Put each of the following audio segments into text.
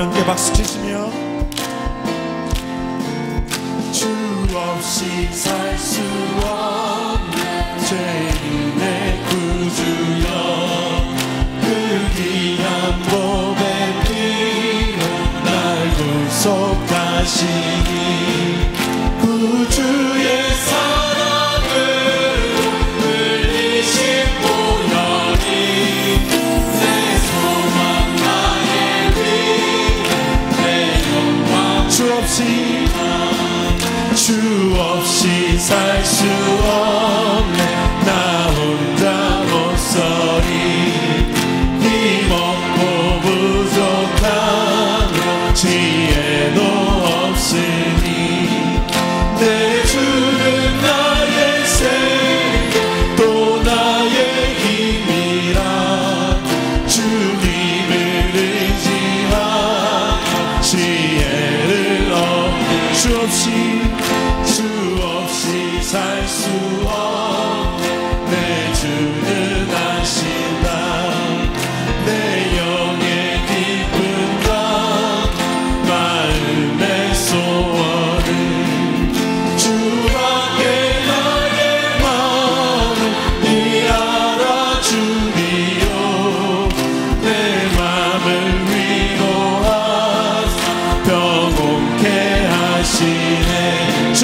함께 박수 치시며 주 없이 살 수 없는 죄인의 구주여 그 귀한 몸의 피로 날 구속하시니 구주의 사랑을 흘리신 보혈이 내 소망 나의 위에 내 영광 주 없이 살 수 없네 나 혼자 못서리 힘없고 부족하며 지혜도 없으니 내 주는 나의 생명 또 나의 힘이라 주님을 의지하며 지혜를 얻네 주 없이 살 수 없네 내 주는 아신다 내 영의 기쁨과 마음의 소원을 주밖에 나의 마음을 이해하라 주니요 내 마음을 위로하사 평온케 하시네 주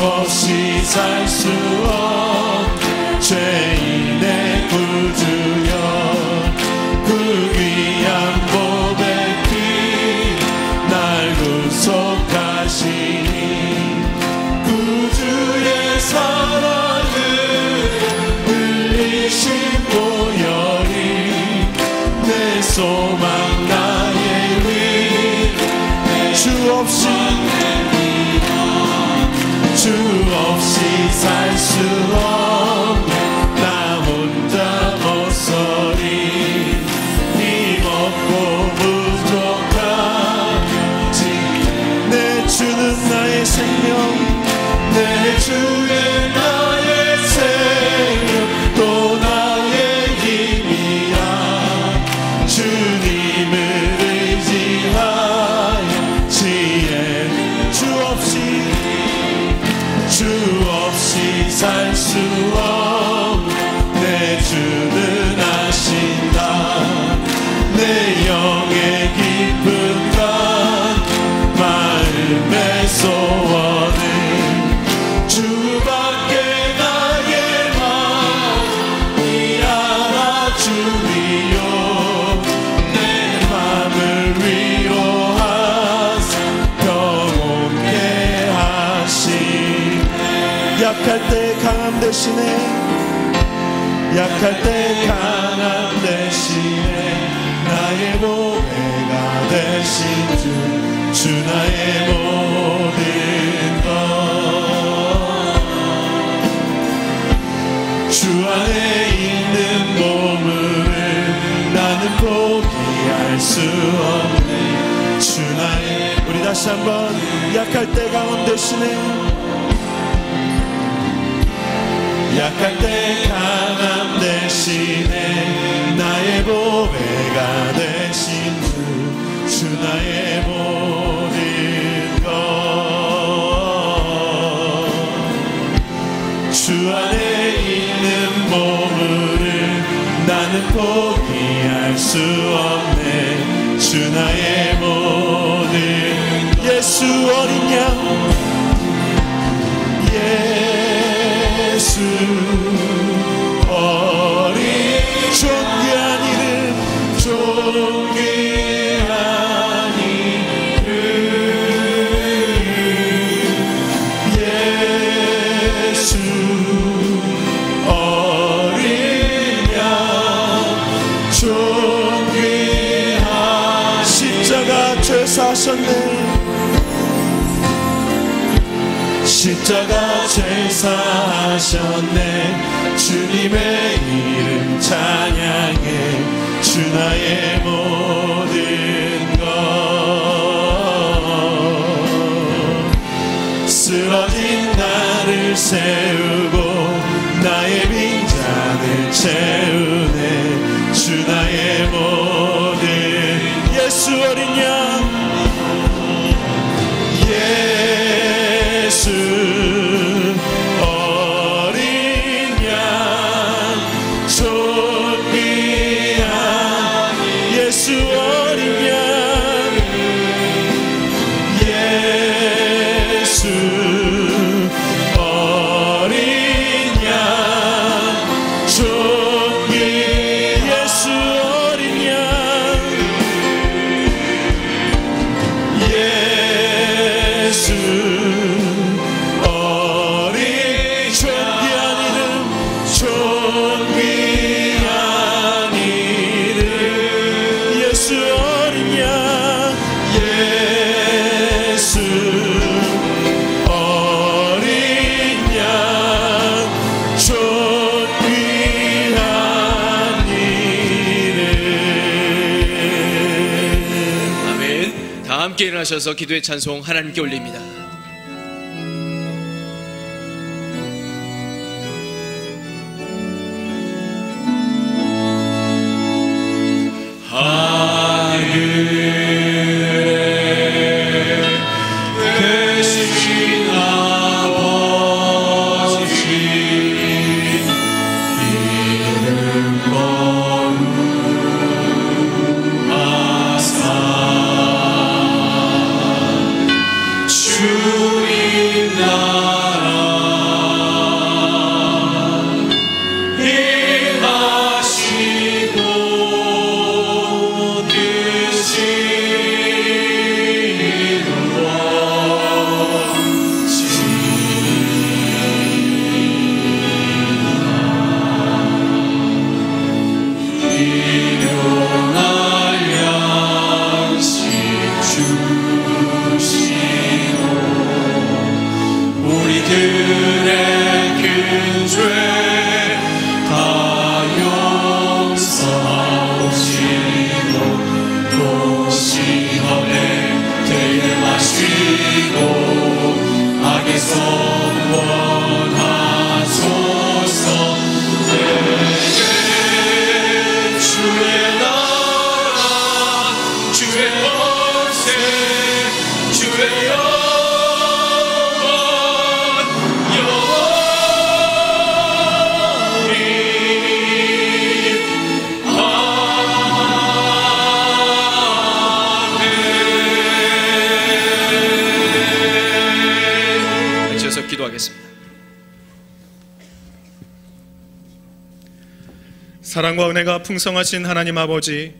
없이 살 수 없네 죄인의 구주여 그 귀한 몸의 피 날 구속하시니 구주의 사랑을 흘리신 보혈이 내 소망 나의 위 주 없이 살 수 없네 나 혼자 못서리 힘없고 부족하지 내 주는 나의 생명 내 주의 나의 생명 또 나의 힘이야 주님을 의지하여 지혜 주 없이 살 수 없네 내 주는 아신다 내 영의 기쁨과 마음의 소원을 주밖에 나의 마음이 알아 주니요 내 마음을 위로하사 평온케 하시네 약할 때 강함 대신에 약할 때 강함 대신에 나의 보배가 되신 주 나의 모든 것 주 안에 있는 보물을 나는 포기할 수 없네 주 나의 우리 다시 한번 약할 때 강함 대신에 약할 때 강함 대신에 나의 보배가 되신 주 나의 모든 것 주 안에 있는 보물을 나는 포기할 수 없네 주 나의 모든 예수 어린 양 예수 어린 존귀한 이름 존귀한 이름 예수 어린 양 존귀한 십자가 죄 사셨네 십자가 제사하셨네 주님의 이름 찬양해 주 나의 모든 것 쓰러진 나를 세우고 나의 빈잔을 채우네 주 나의 모든 예수 예수 어린 양 예수 어린 양 존귀한 예수 어린 양 예수 어린 양 존귀 예수 어린 양 예수 어린 존귀한 이름 존귀한 이름 예수 어린 양 예수 어린 양 존귀한 이름. 아멘. 다 함께 일어나셔서 기도의 찬송 하나님께 올립니다. 계신 아버지 이름 거룩하사 주님 나라 임하시고 뜻이 우리들의 큰 죄 다 용서하시고 또 시험에 들게 마시고 악에서 원하소서. 내게 주의 나라 주의 권세 주의 기도하겠습니다. 사랑과 은혜가 풍성하신 하나님 아버지,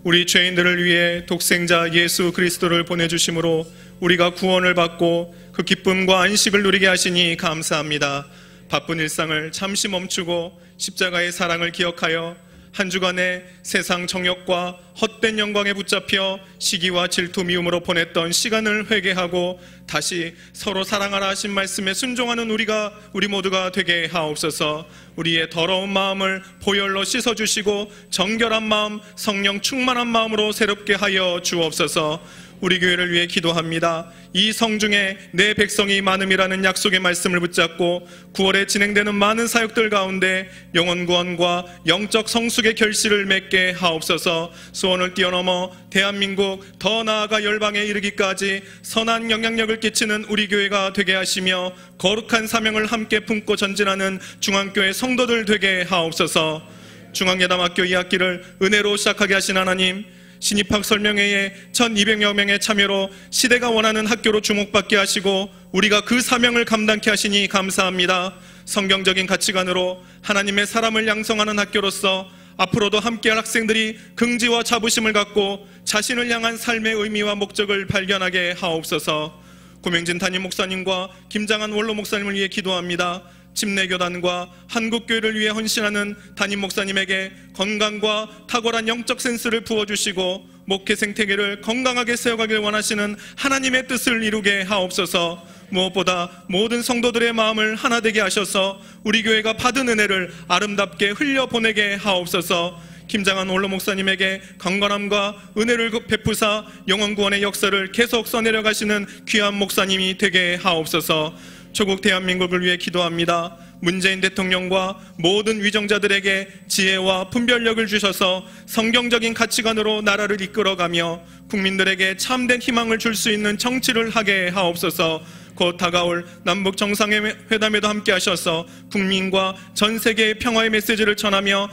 우리 죄인들을 위해 독생자 예수 그리스도를 보내주심으로 우리가 구원을 받고 그 기쁨과 안식을 누리게 하시니 감사합니다. 바쁜 일상을 잠시 멈추고 십자가의 사랑을 기억하여 한 주간의 세상 정욕과 헛된 영광에 붙잡혀 시기와 질투 미움으로 보냈던 시간을 회개하고 다시 서로 사랑하라 하신 말씀에 순종하는 우리 모두가 되게 하옵소서. 우리의 더러운 마음을 보혈로 씻어주시고 정결한 마음, 성령 충만한 마음으로 새롭게 하여 주옵소서. 우리 교회를 위해 기도합니다. 이 성중에 내 백성이 많음이라는 약속의 말씀을 붙잡고 9월에 진행되는 많은 사역들 가운데 영혼 구원과 영적 성숙의 결실을 맺게 하옵소서. 수원을 뛰어넘어 대한민국 더 나아가 열방에 이르기까지 선한 영향력을 끼치는 우리 교회가 되게 하시며 거룩한 사명을 함께 품고 전진하는 중앙교회 성도들 되게 하옵소서. 중앙예담학교 2학기를 은혜로 시작하게 하신 하나님, 신입학 설명회에 1200여 명의 참여로 시대가 원하는 학교로 주목받게 하시고 우리가 그 사명을 감당케 하시니 감사합니다. 성경적인 가치관으로 하나님의 사람을 양성하는 학교로서 앞으로도 함께할 학생들이 긍지와 자부심을 갖고 자신을 향한 삶의 의미와 목적을 발견하게 하옵소서. 고명진 담임 목사님과 김장한 원로 목사님을 위해 기도합니다. 침례교단과 한국교회를 위해 헌신하는 담임 목사님에게 건강과 탁월한 영적 센스를 부어주시고 목회 생태계를 건강하게 세워가길 원하시는 하나님의 뜻을 이루게 하옵소서. 무엇보다 모든 성도들의 마음을 하나 되게 하셔서 우리 교회가 받은 은혜를 아름답게 흘려보내게 하옵소서. 김장한 원로 목사님에게 강건함과 은혜를 베푸사 영혼구원의 역사를 계속 써내려가시는 귀한 목사님이 되게 하옵소서. 조국 대한민국을 위해 기도합니다. 문재인 대통령과 모든 위정자들에게 지혜와 분별력을 주셔서 성경적인 가치관으로 나라를 이끌어가며 국민들에게 참된 희망을 줄 수 있는 정치를 하게 하옵소서. 곧 다가올 남북 정상회담에도 함께 하셔서 국민과 전 세계의 평화의 메시지를 전하며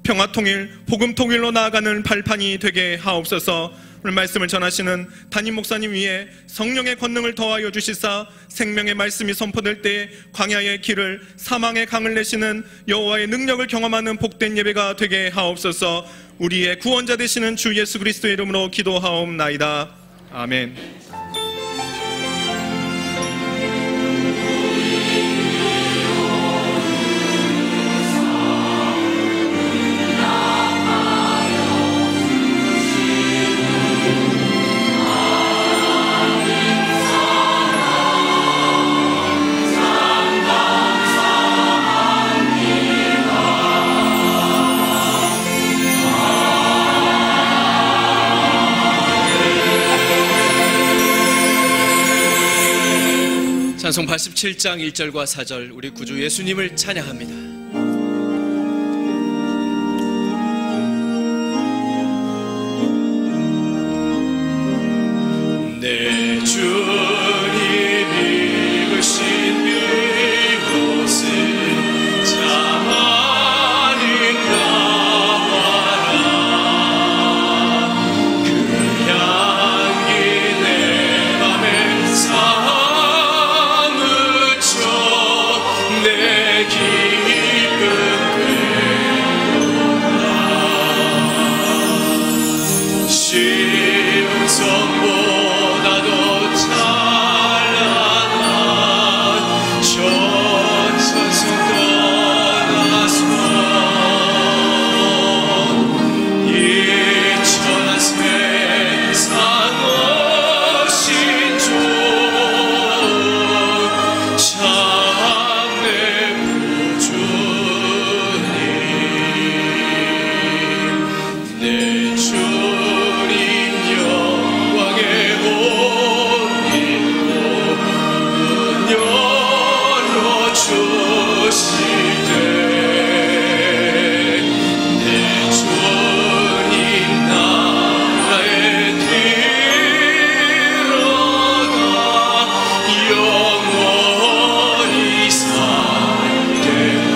평화 통일, 복음 통일로 나아가는 발판이 되게 하옵소서. 오늘 말씀을 전하시는 담임 목사님 위에 성령의 권능을 더하여 주시사 생명의 말씀이 선포될 때에 광야의 길을, 사망의 강을 내시는 여호와의 능력을 경험하는 복된 예배가 되게 하옵소서. 우리의 구원자 되시는 주 예수 그리스도의 이름으로 기도하옵나이다. 아멘. 찬송 87장 1절과 4절 우리 구주 예수님을 찬양합니다. 내 주님이 입으신 이곳은 참 아닌가 봐라. 그 향기 내 맘에 사무쳐 내 기쁨 되도다. 쉬운 성보다도 찬란한 전천성 떠나서 이 천한 세상 오신 주 참내 구주님. 내 주님 영광의 옷 입고 문 열어주시되 내 주님 나라에 들어가 영원히 살겠네.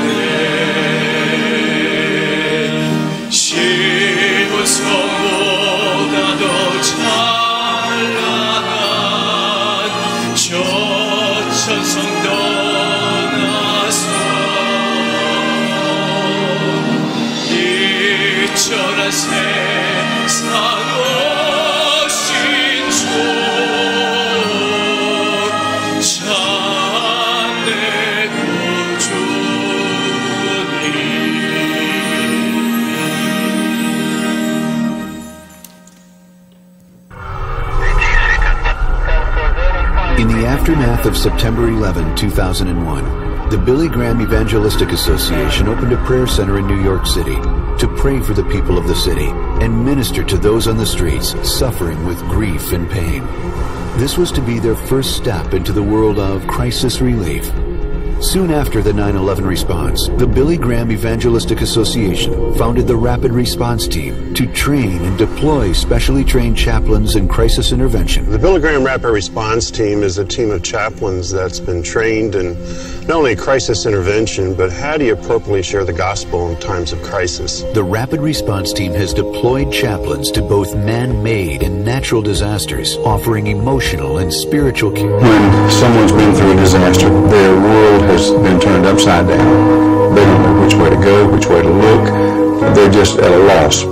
쉬운 성보다도 찬란한 저천성 떠나서 이 천한 세상 오신 주 참내 구주님. In the aftermath of September 11, 2001, the Billy Graham Evangelistic Association opened a prayer center in New York City to pray for the people of the city and minister to those on the streets suffering with grief and pain. This was to be their first step into the world of crisis relief. Soon after the 9/11 response, the Billy Graham Evangelistic Association founded the Rapid Response Team to train and deploy specially trained chaplains in crisis intervention. The Billy Graham Rapid Response Team is a team of chaplains that's been trained in not only crisis intervention, but how do you appropriately share the gospel in times of crisis. The Rapid Response Team has deployed chaplains to both man-made and natural disasters, offering emotional and spiritual care. When someone's been through a disaster, their world has been turned upside down. They don't know which way to go, which way to look. They're just at a loss.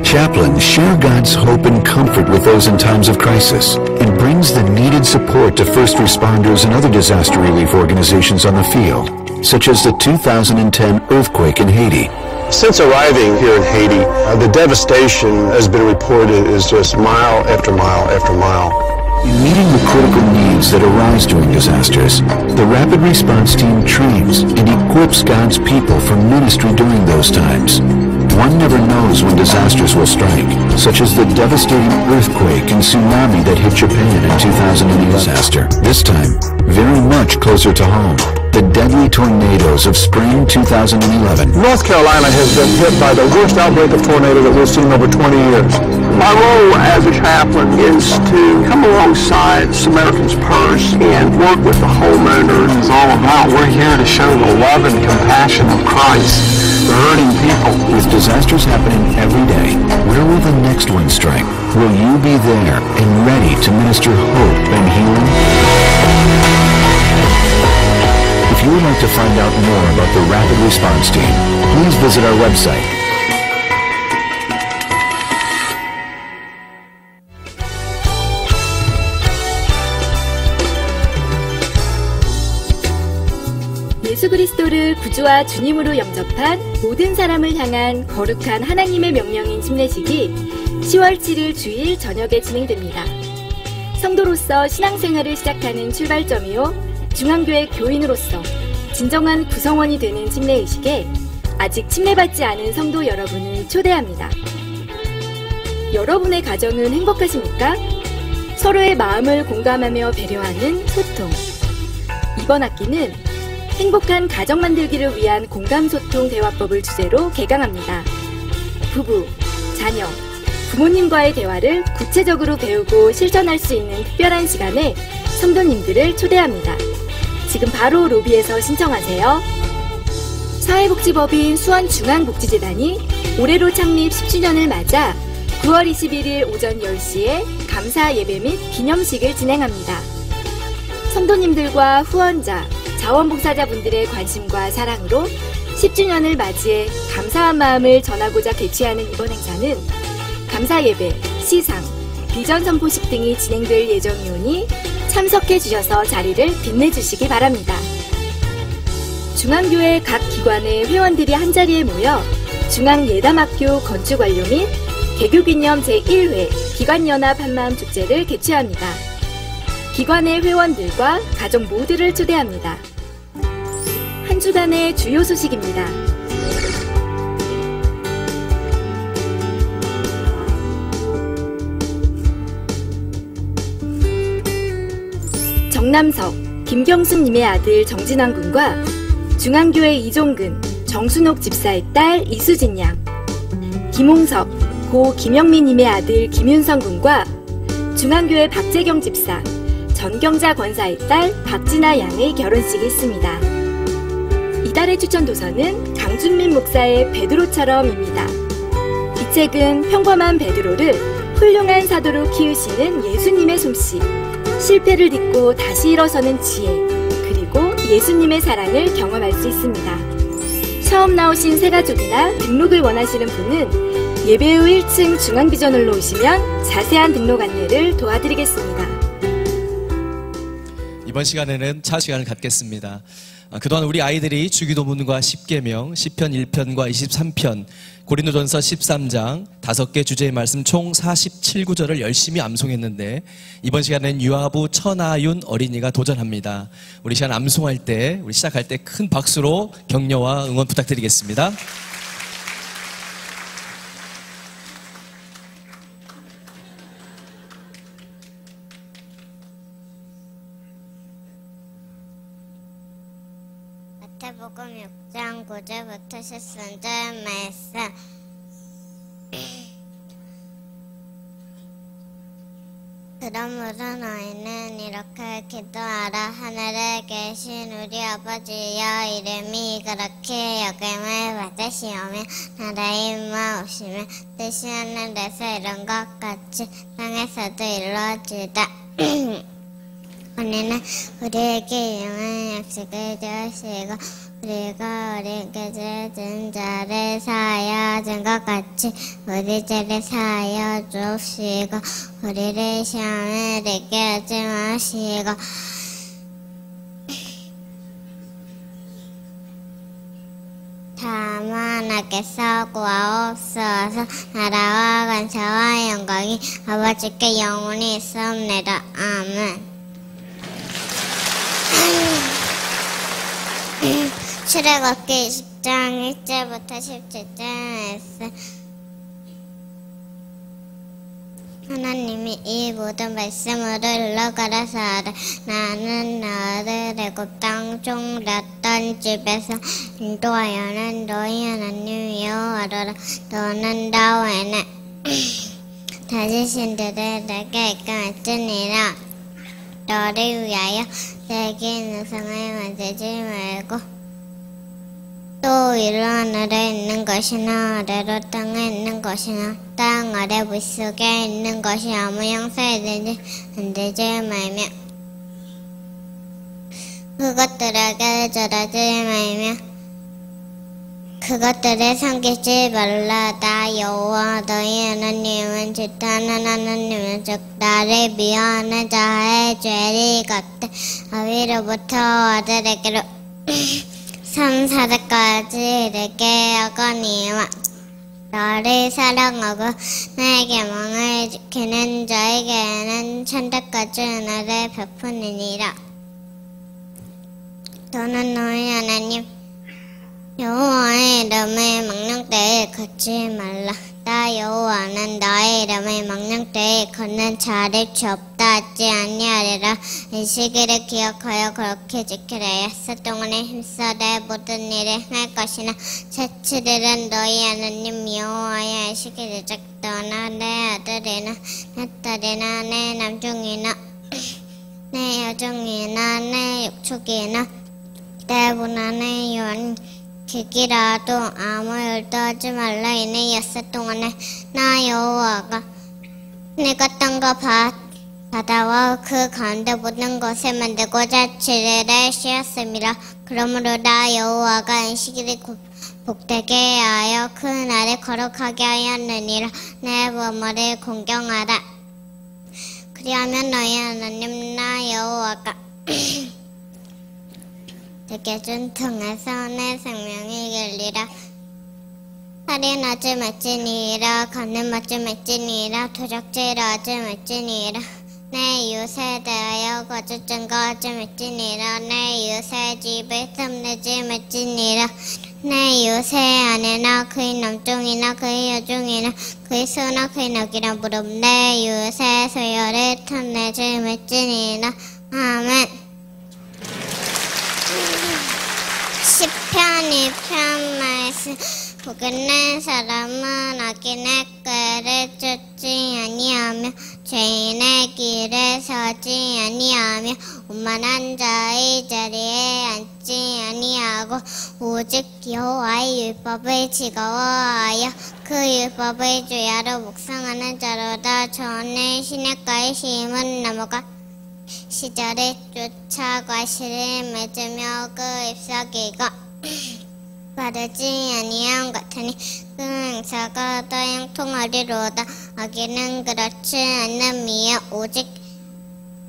Chaplains share God's hope and comfort with those in times of crisis and brings the needed support to first responders and other disaster relief organizations on the field, such as the 2010 earthquake in Haiti. Since arriving here in Haiti, the devastation has been reported is just mile after mile after mile. In meeting the critical needs that arise during disasters, the Rapid Response Team trains and equips God's people for ministry during those times. One never knows when disasters will strike, such as the devastating earthquake and tsunami that hit Japan in 2008 disaster. This time, very much closer to home. the deadly tornadoes of spring 2011. North Carolina has been hit by the worst outbreak of tornado that we've seen in over 20 years. My role as a chaplain is to come alongside Samaritan's Purse and work with the homeowners. It's all about we're here to show the love and compassion of Christ to hurting people. With disasters happening every day, where will the next one strike? Will you be there and ready to minister hope and healing? If you would like to find out more about the Rapid Response Team, please visit our website. 예수 그리스도를 구주와 주님으로 영접한 모든 사람을 향한 거룩한 하나님의 명령인 침례식이 10월 7일 주일 저녁에 진행됩니다. 성도로서 신앙생활을 시작하는 출발점이요, 중앙교회 교인으로서 진정한 구성원이 되는 침례의식에 아직 침례받지 않은 성도 여러분을 초대합니다. 여러분의 가정은 행복하십니까? 서로의 마음을 공감하며 배려하는 소통. 이번 학기는 행복한 가정 만들기를 위한 공감소통 대화법을 주제로 개강합니다. 부부, 자녀, 부모님과의 대화를 구체적으로 배우고 실천할 수 있는 특별한 시간에 성도님들을 초대합니다. 지금 바로 로비에서 신청하세요. 사회복지법인 수원중앙복지재단이 올해로 창립 10주년을 맞아 9월 21일 오전 10시에 감사 예배 및 기념식을 진행합니다. 성도님들과 후원자, 자원봉사자분들의 관심과 사랑으로 10주년을 맞이해 감사한 마음을 전하고자 개최하는 이번 행사는 감사예배, 시상, 비전 선포식 등이 진행될 예정이오니 참석해 주셔서 자리를 빛내주시기 바랍니다. 중앙교회 각 기관의 회원들이 한자리에 모여 중앙예담학교 건축 완료 및 개교기념 제1회 기관연합 한마음 축제를 개최합니다. 기관의 회원들과 가족 모두를 초대합니다. 한 주간의 주요 소식입니다. 정남석, 김경수님의 아들 정진환 군과 중앙교회 이종근, 정순옥 집사의 딸 이수진 양, 김홍섭, 고 김영민님의 아들 김윤성 군과 중앙교회 박재경 집사, 전경자 권사의 딸 박진아 양의 결혼식이 있습니다. 이달의 추천 도서는 강준민 목사의 베드로처럼입니다. 이 책은 평범한 베드로를 훌륭한 사도로 키우시는 예수님의 솜씨, 실패를 딛고 다시 일어서는 지혜, 그리고 예수님의 사랑을 경험할 수 있습니다. 처음 나오신 새가족이나 등록을 원하시는 분은 예배 후 1층 중앙비전홀로 오시면 자세한 등록 안내를 도와드리겠습니다. 이번 시간에는 차 시간을 갖겠습니다. 그동안 우리 아이들이 주기도문과 10계명, 시편 1편과 23편, 고린도전서 13장 5개 주제의 말씀 총 47구절을 열심히 암송했는데 이번 시간에는 유아부 천하윤 어린이가 도전합니다. 우리 시간 암송할 때, 우리 시작할 때 큰 박수로 격려와 응원 부탁드리겠습니다. 마태복음 6장 9절부터 13절 말씀. 그러므로 너희는 이렇게 기도하라. 하늘에 계신 우리 아버지여, 이름이 그렇게 여김을 받으시오며 나라의 임하오시며 뜻이 하늘에서 이룬 것 같이 땅에서도 이루어지다. 우리는 우리에게 유용한 약속을 주시고 우리가 우리에게 죄진 자를 사하여 준 것 같이 우리 죄를 사하여 주시고 우리를 시험에 들게 하지 마시고 다만 하나님께서 구하옵소서. 나라와 권세와 영광이 아버지께 영원히 있사옵나이다. 아멘. 출애굽기 20장 1절부터 17절 말씀. 하나님이 이 모든 말씀으로 흘러가라사대 나는 너를 애굽 땅 종렸던 집에서 인도하여는 너희 하나님 여호와라. 너는 나 외에 다시 신들을 내게 입감했으니라. 너를 위하여 내게 우상을 만들지 말고 또 위로 하늘에 있는 것이나 아래로 땅에 있는 것이나 땅 아래 물속에 있는 것이 아무 형상이든지 만들지 말며 그것들에게 절하지 말며 그것들을 섬기지 말라. 나 여호와 너희 하나님은 질투하는 하나님은 즉 나를 미워하는 자의 죄를 갚되 아비로부터 아들에게로 3,4대까지 내게 하거니와 나를 사랑하고 나의 계명을 지키는 자에게는 1,000대까지 은혜를 베푸느니라. 너는 너희 하나님 여호와의 이름을 막는 때에 걷지 말라. 나 여호와는 나의 이름을 막는 때에 걷는 자를 죄없다 하지 아니하리라. 이 시기를 기억하여 그렇게 지키라. 엿새 동안에 힘써 내 모든 일을 행할 것이나 제7일은 너희 하나님 여호와의 안식일이라. 너나 내 아들이나 내 딸이나 내 남종이나 내 여종이나 내 육축이나 내 문안의 요한 기기라도 아무 일도 하지 말라. 이는 엿새 동안에 나 여호와가 내가 땅과 바다와 그 가운데 모든 것을 만들고자 7일에 쉬었음이라. 그러므로 나 여호와가 안식일을 복되게 하여 그 날을 거룩하게 하였느니라. 내 몸을 공경하라. 그리하면 너희 하나님 나 여호와가 내게 준 통해서 내 생명이 길리라. 살인하지 말지니라. 간음하지 말지니라. 도적질하지 말지니라. 내 이웃에 대하여 거짓 증거하지 말지니라. 내 이웃의 집을 탐내지 말지니라. 내 이웃의 아내나 그의 남종이나 그의 여종이나 그의 소나 그의 낙이나 무릎 내 이웃의 소유를 탐내지 말지니라. 아멘. 시편 2편 말씀. 복은 낸 사람은 악인의 꾀를 쫓지 아니하며 죄인의 길에 서지 아니하며 오만한 자의 자리에 앉지 아니하고 오직 여호와의 율법을 즐거워하여 그 율법을 주야로 묵상하는 자로다. 저는 시냇가의 심은 나무가 시절에 쫓아 과실을 맺으며 그 잎사귀가 바르지 아니함 같으니 그 행사가 더 형통하리로다. 악인은 그렇지 않음이여 오직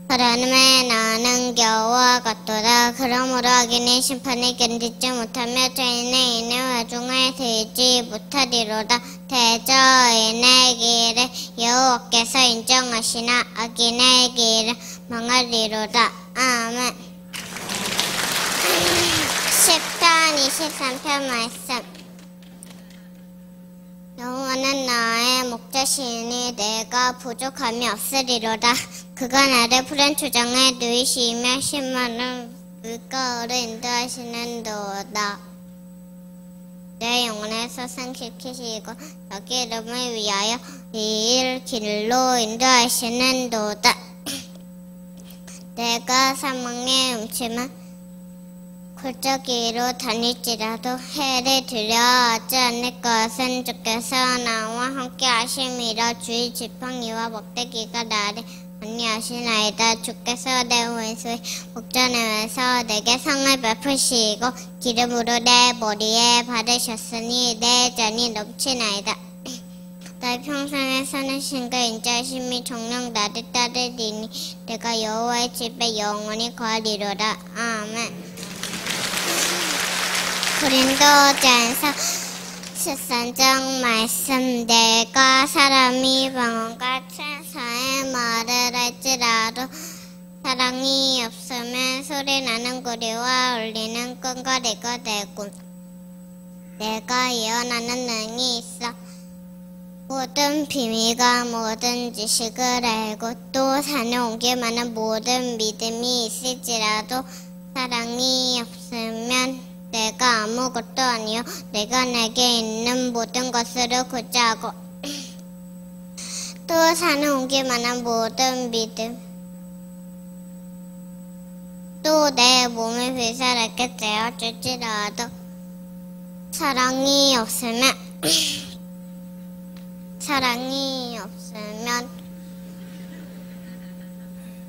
하나님의 나는 겨와 같도다. 그러므로 악인의 심판을 견디지 못하며 죄인의 인의 화중을 들지 못하리로다. 대저인의 길을 여호와께서 인정하시나 악인의 길을 망하리로다. 아멘. 시편 23편 말씀. 여호와는 나의 목자시니 내가 부족함이 없으리로다. 그가 나를 푸른 초장에 누이시며 신만한 물가로 인도하시는도다. 내 영혼에서 상실키시고 자기 이름을 위하여 이 길로 인도하시는도다. 내가 사망의 음침한 골짜기로 다닐지라도 해를 두려워하지 않을 것은 주께서 나와 함께 하심이라. 주의 지팡이와 막대기가 나를 안니하시나이다. 주께서 내 원수의 목전에서 내게 상을 베푸시고 기름으로 내 머리에 바르셨으니 내 잔이 넘치나이다. 나의 평생에 사는 신과 인자하심이 정녕 나를 따르리니 내가 여호와의 집에 영원히 거하리로다. 아멘. 고린도전서 13장 말씀. 내가 사람이 방언과 천사의 말을 할지라도 사랑이 없으면 소리나는 구리와 울리는 끈거리가 되고 내가 예언하는 능이 있어 모든 비밀과 모든 지식을 알고 또 산에 옮길 만한 모든 믿음이 있을지라도 사랑이 없으면 내가 아무것도 아니요 내가 내게 있는 모든 것으로 구제하고 또 산에 옮길 만한 모든 믿음 또 내 몸을 불살하게 되어줄지라도 사랑이 없으면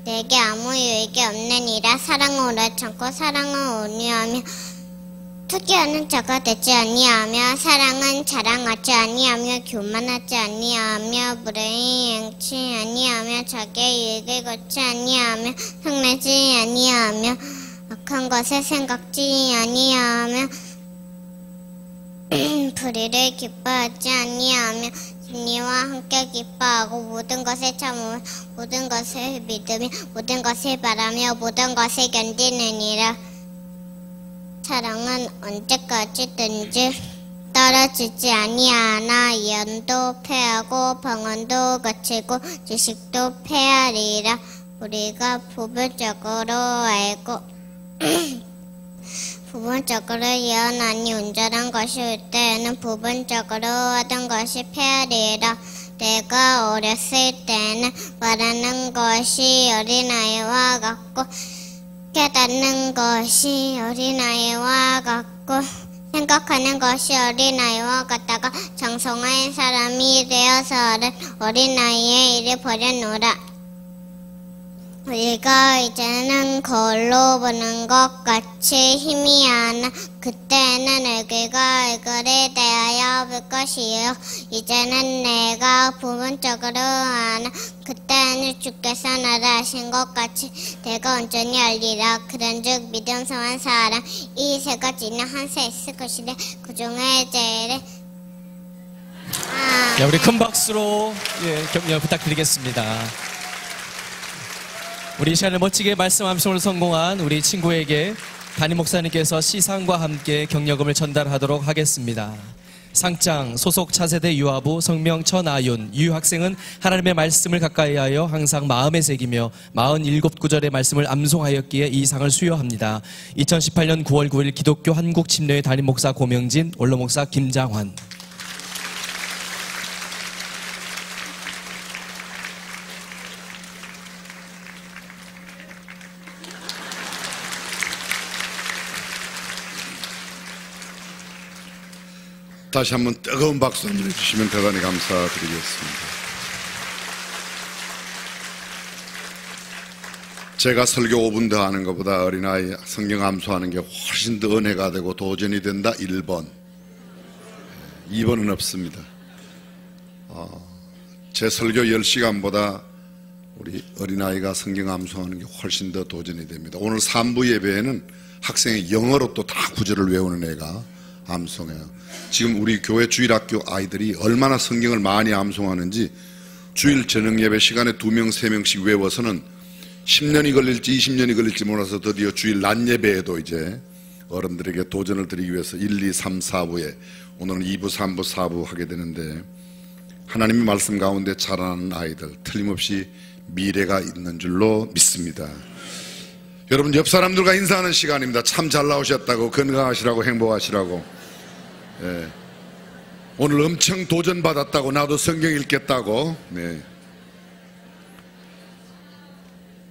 내게 아무 유익이 없느니라. 사랑은 오래 참고 사랑은 온유하며 투기하는 자가 되지 아니하며 사랑은 자랑하지 아니하며 교만하지 아니하며 불의히 행치 아니하며 자기의 유익을 좇지 아니하며 성내지 아니하며 악한 것에 생각지 아니하며 불의를 기뻐하지 아니하며 진리와 함께 기뻐하고 모든 것을 참으며 모든 것을 믿으며 모든 것을 바라며 모든 것을 견디느니라. 사랑은 언제까지든지 떨어지지 아니하나 예언도 패하고 방언도 거치고 지식도 패하리라. 우리가 부분적으로 알고 부분적으로 예언하니 온전한 것이 올 때에는 부분적으로 하던 것이 패하리라. 내가 어렸을 때는 말하는 것이 어린아이와 같고 깨닫는 것이 어린아이와 같고 생각하는 것이 어린아이와 같다가 장성한 사람이 되어서는 어린아이의 일을 버려놓으라. 우리가 이제는 거울로 보는 것 같이 희미하나 그때는 얼굴과 얼굴에 대하여 볼 것이요 이제는 내가 부분적으로 하나 그때는 주께서 나를 아신 것 같이 내가 온전히 알리라. 그런즉 믿음, 소망, 사랑 이 세 가지는 한세 있을 것이래. 그 중에 제일 우리 큰 박수로 격려 부탁드리겠습니다. 우리 이 시간에 멋지게 말씀 암송을 성공한 우리 친구에게 담임 목사님께서 시상과 함께 격려금을 전달하도록 하겠습니다. 상장 소속 차세대 유아부 성명 천아윤 유학생은 하나님의 말씀을 가까이하여 항상 마음에 새기며 47구절의 말씀을 암송하였기에 이 상을 수여합니다. 2018년 9월 9일 기독교 한국침례회 담임 목사 고명진, 원로 목사 김장환. 다시 한번 뜨거운 박수 한번 해주시면 대단히 감사드리겠습니다. 제가 설교 5분 더 하는 것보다 어린아이 성경 암송하는 게 훨씬 더 은혜가 되고 도전이 된다 1번 2번은 없습니다. 제 설교 10시간보다 우리 어린아이가 성경 암송하는 게 훨씬 더 도전이 됩니다. 오늘 3부 예배에는 학생이 영어로 또 다 구절을 외우는 애가 암송해요. 지금 우리 교회 주일학교 아이들이 얼마나 성경을 많이 암송하는지 주일 저녁 예배 시간에 2명, 3명씩 외워서는 10년이 걸릴지 20년이 걸릴지 몰라서 드디어 주일 낮 예배에도 이제 어른들에게 도전을 드리기 위해서 1, 2, 3, 4부에 오늘은 2부, 3부, 4부 하게 되는데 하나님의 말씀 가운데 자라나는 아이들 틀림없이 미래가 있는 줄로 믿습니다. 여러분 옆 사람들과 인사하는 시간입니다. 참 잘 나오셨다고 건강하시라고 행복하시라고 오늘 엄청 도전받았다고 나도 성경 읽겠다고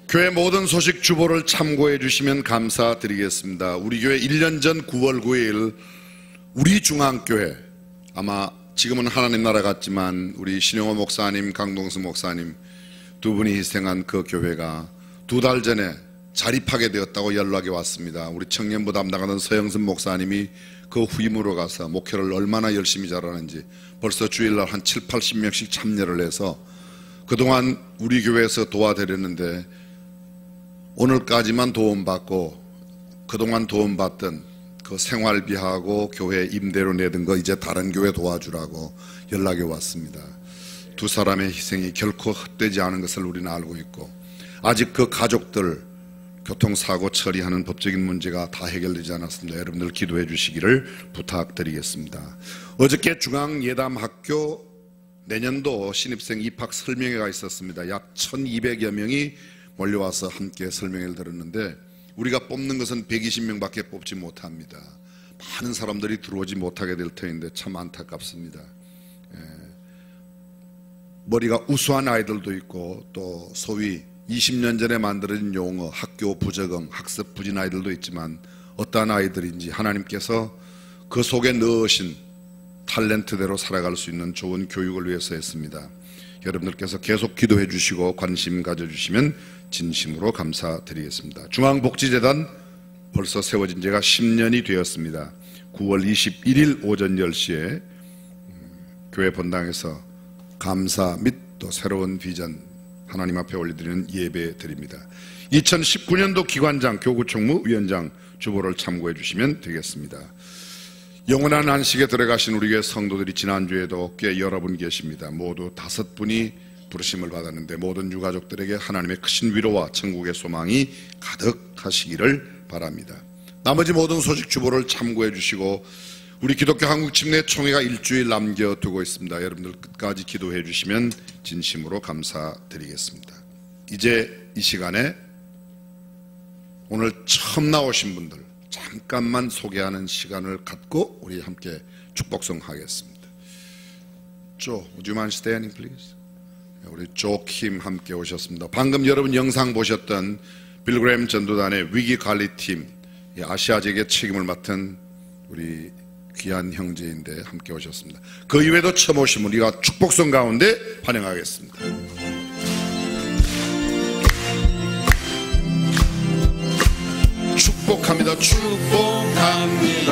교회 모든 소식 주보를 참고해 주시면 감사드리겠습니다. 우리 교회 1년 전 9월 9일 우리 중앙교회 아마 지금은 하나님 나라 같지만 우리 신영호 목사님, 강동수 목사님 두 분이 희생한 그 교회가 2달 전에 자립하게 되었다고 연락이 왔습니다. 우리 청년부 담당하던 서영선 목사님이 그 후임으로 가서 목회를 얼마나 열심히 잘하는지 벌써 주일날 한 7, 80명씩 참여를 해서 그동안 우리 교회에서 도와드렸는데 오늘까지만 도움받고 그동안 도움받던 그 생활비하고 교회 임대료 내던 거 이제 다른 교회 도와주라고 연락이 왔습니다. 두 사람의 희생이 결코 헛되지 않은 것을 우리는 알고 있고 아직 그 가족들 교통사고 처리하는 법적인 문제가 다 해결되지 않았습니다. 여러분들 기도해 주시기를 부탁드리겠습니다. 어저께 중앙예담학교 내년도 신입생 입학 설명회가 있었습니다. 약 1200여 명이 몰려와서 함께 설명회를 들었는데 우리가 뽑는 것은 120명밖에 뽑지 못합니다. 많은 사람들이 들어오지 못하게 될 터인데 참 안타깝습니다. 머리가 우수한 아이들도 있고 또 소위 20년 전에 만들어진 용어, 학교 부적응, 학습 부진 아이들도 있지만 어떠한 아이들인지 하나님께서 그 속에 넣으신 탤런트대로 살아갈 수 있는 좋은 교육을 위해서 했습니다. 여러분들께서 계속 기도해 주시고 관심 가져주시면 진심으로 감사드리겠습니다. 중앙복지재단 벌써 세워진 지가 10년이 되었습니다. 9월 21일 오전 10시에 교회 본당에서 감사 및 또 새로운 비전 하나님 앞에 올려드리는 예배 드립니다. 2019년도 기관장, 교구총무위원장 주보를 참고해 주시면 되겠습니다. 영원한 안식에 들어가신 우리 교회 성도들이 지난주에도 꽤 여러 분 계십니다. 모두 5분이 부르심을 받았는데 모든 유가족들에게 하나님의 크신 위로와 천국의 소망이 가득하시기를 바랍니다. 나머지 모든 소식 주보를 참고해 주시고 우리 기독교 한국침례 총회가 일주일 남겨두고 있습니다. 여러분들 끝까지 기도해 주시면 진심으로 감사드리겠습니다. 이제 이 시간에 오늘 처음 나오신 분들 잠깐만 소개하는 시간을 갖고 우리 함께 축복성 하겠습니다. would you mind standing please? 우리 조킴 함께 오셨습니다. 방금 여러분 영상 보셨던 빌그램 전도단의 위기관리팀 아시아 지역의 책임을 맡은 우리 귀한 형제인데 함께 오셨습니다. 그 이외에도 처음 오신 분 우리가 축복성 가운데 환영하겠습니다. 축복합니다. 축복합니다.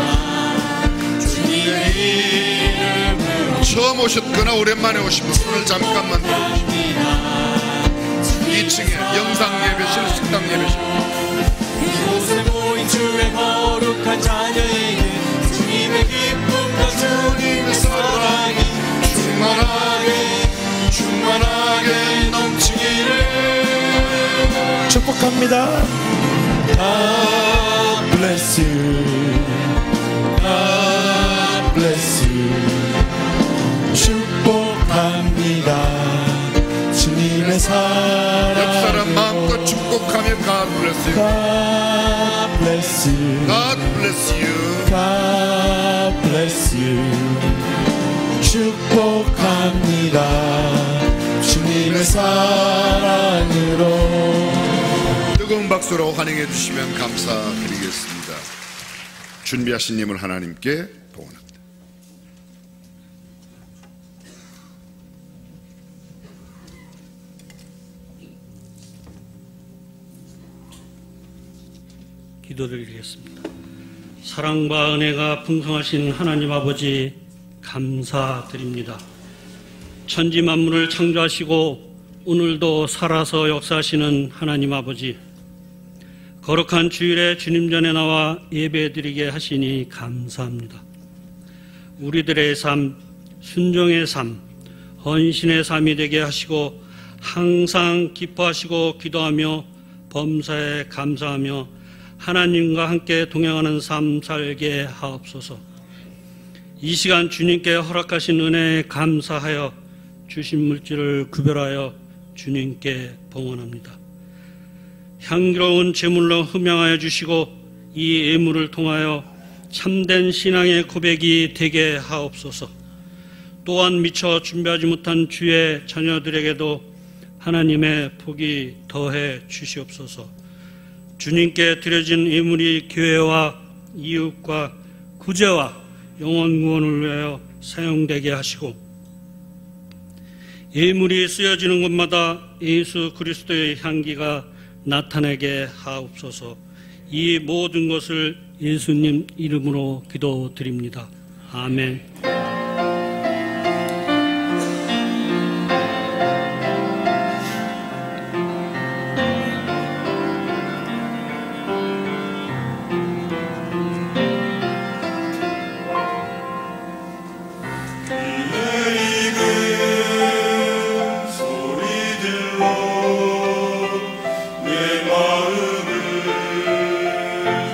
주님의 이름으로 처음 오셨거나 오랜만에 오신 분 오늘 잠깐만 들어주십시오. 2층에 영상 예배실, 식당 예배실 이곳에 모인 주의 거룩한 자녀에게 주님의 기쁨과 주님의 사랑이 충만하게 넘치기를 축복합니다. God bless you. God bless you. 축복합니다. 주님의 사랑. 옆 사람 마음껏 축복하며 God bless you. God bless you. God bless you. God bless you. 축복합니다. 주님의 사랑으로. 뜨거운 박수로 환영해 주시면 감사드리겠습니다. 준비하신 님을 하나님께 봉헌합니다. 기도드리겠습니다. 사랑과 은혜가 풍성하신 하나님 아버지 감사드립니다. 천지 만물을 창조하시고 오늘도 살아서 역사하시는 하나님 아버지, 거룩한 주일에 주님 전에 나와 예배드리게 하시니 감사합니다. 우리들의 삶, 순종의 삶, 헌신의 삶이 되게 하시고 항상 기뻐하시고 기도하며 범사에 감사하며 하나님과 함께 동행하는 삶 살게 하옵소서. 이 시간 주님께 허락하신 은혜에 감사하여 주신 물질을 구별하여 주님께 봉헌합니다. 향기로운 제물로 흠양하여 주시고 이 예물을 통하여 참된 신앙의 고백이 되게 하옵소서. 또한 미처 준비하지 못한 주의 자녀들에게도 하나님의 복이 더해 주시옵소서. 주님께 드려진 예물이 교회와 이웃과 구제와 영혼 구원을 위하여 사용되게 하시고 예물이 쓰여지는 곳마다 예수 그리스도의 향기가 나타나게 하옵소서. 이 모든 것을 예수님 이름으로 기도드립니다. 아멘.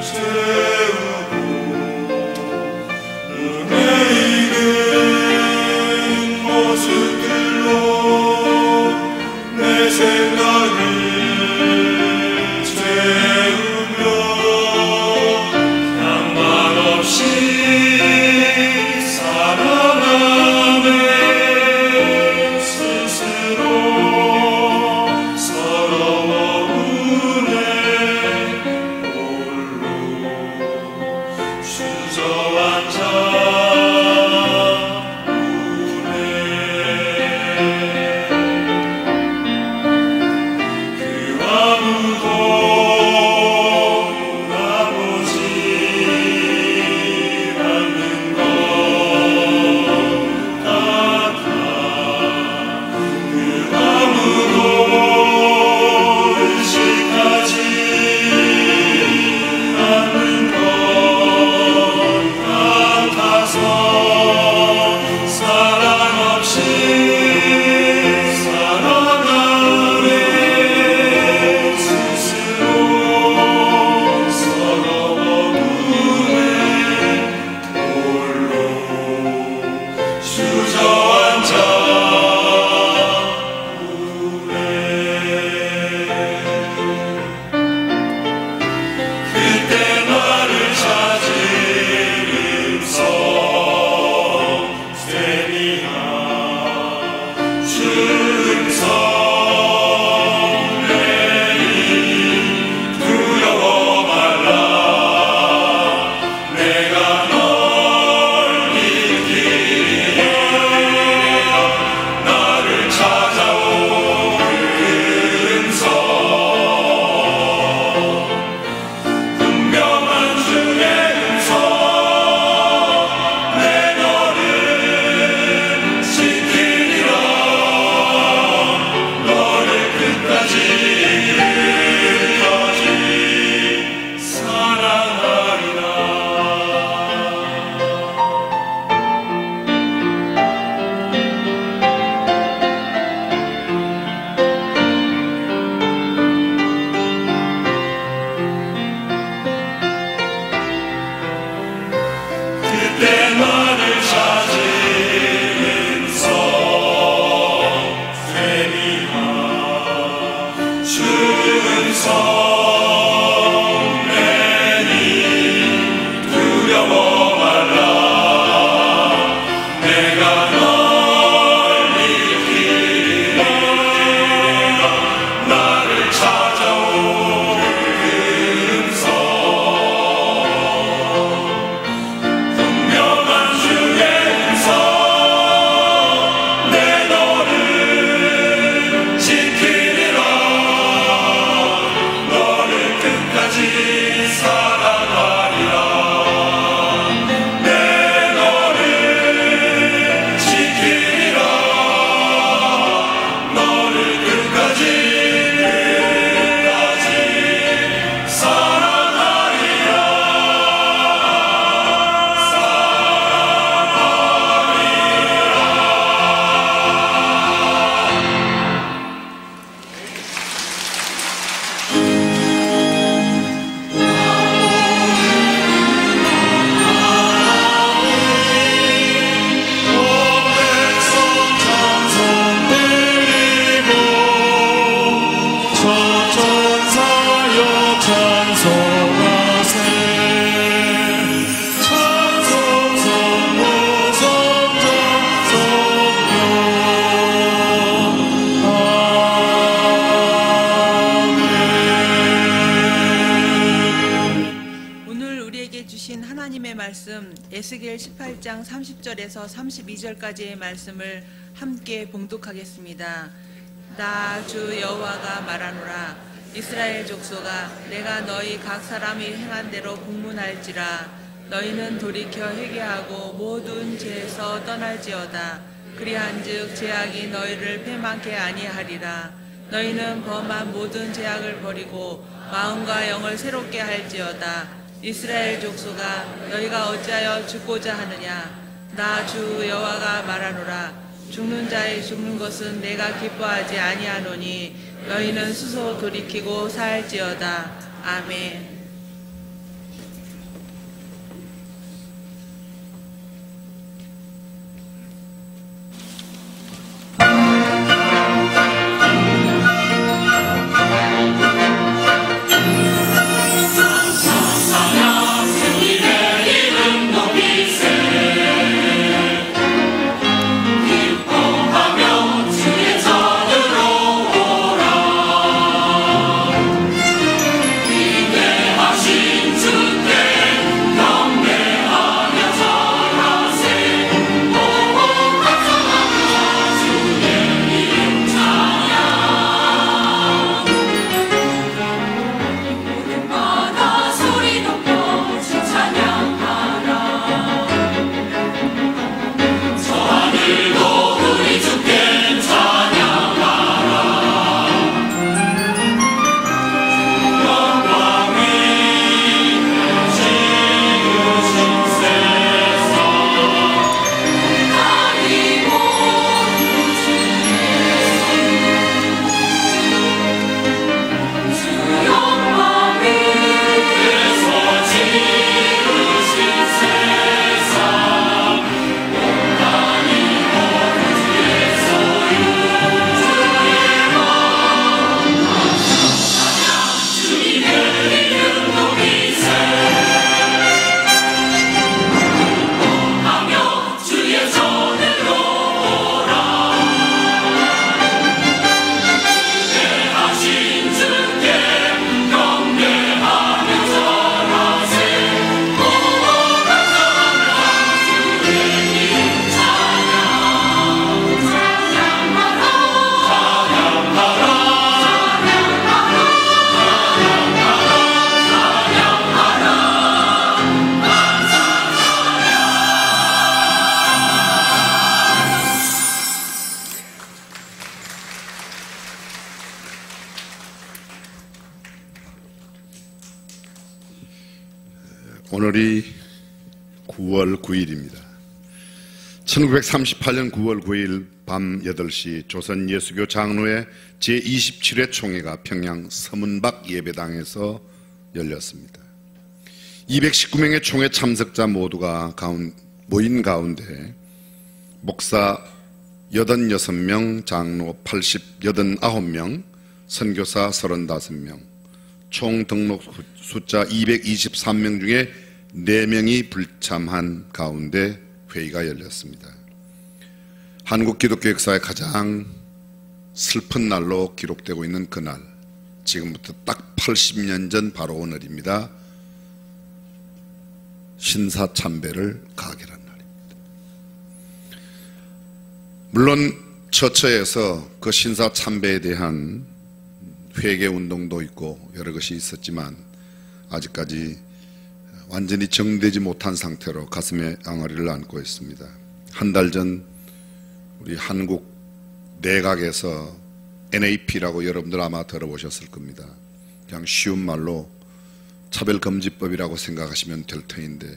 채우고 은혜 말씀 에스겔 18장 30절에서 32절까지의 말씀을 함께 봉독하겠습니다. 나 주 여호와가 말하노라. 이스라엘 족속아, 내가 너희 각 사람이 행한 대로 공문할지라. 너희는 돌이켜 회개하고 모든 죄에서 떠날지어다. 그리한즉 죄악이 너희를 패망케 아니하리라. 너희는 범한 모든 죄악을 버리고 마음과 영을 새롭게 할지어다. 이스라엘 족속아, 너희가 어찌하여 죽고자 하느냐. 나 주 여호와가 말하노라. 죽는 자의 죽는 것은 내가 기뻐하지 아니하노니 너희는 스스로 돌이키고 살지어다. 아멘. 오늘이 9월 9일입니다. 1938년 9월 9일 밤 8시 조선 예수교 장로회 제27회 총회가 평양 서문박 예배당에서 열렸습니다. 219명의 총회 참석자 모두가 모인 가운데 목사 86명, 장로 89명, 선교사 35명, 총 등록 숫자 223명 중에 4명이 불참한 가운데 회의가 열렸습니다. 한국 기독교 역사의 가장 슬픈 날로 기록되고 있는 그날, 지금부터 딱 80년 전 바로 오늘입니다. 신사참배를 가결한 날입니다. 물론 처처에서 그 신사참배에 대한 회개운동도 있고 여러 것이 있었지만 아직까지 완전히 정되지 못한 상태로 가슴에 앙아리를 안고 있습니다. 한 달 전 우리 한국 내각에서 NAP라고 여러분들 아마 들어보셨을 겁니다. 그냥 쉬운 말로 차별금지법이라고 생각하시면 될 터인데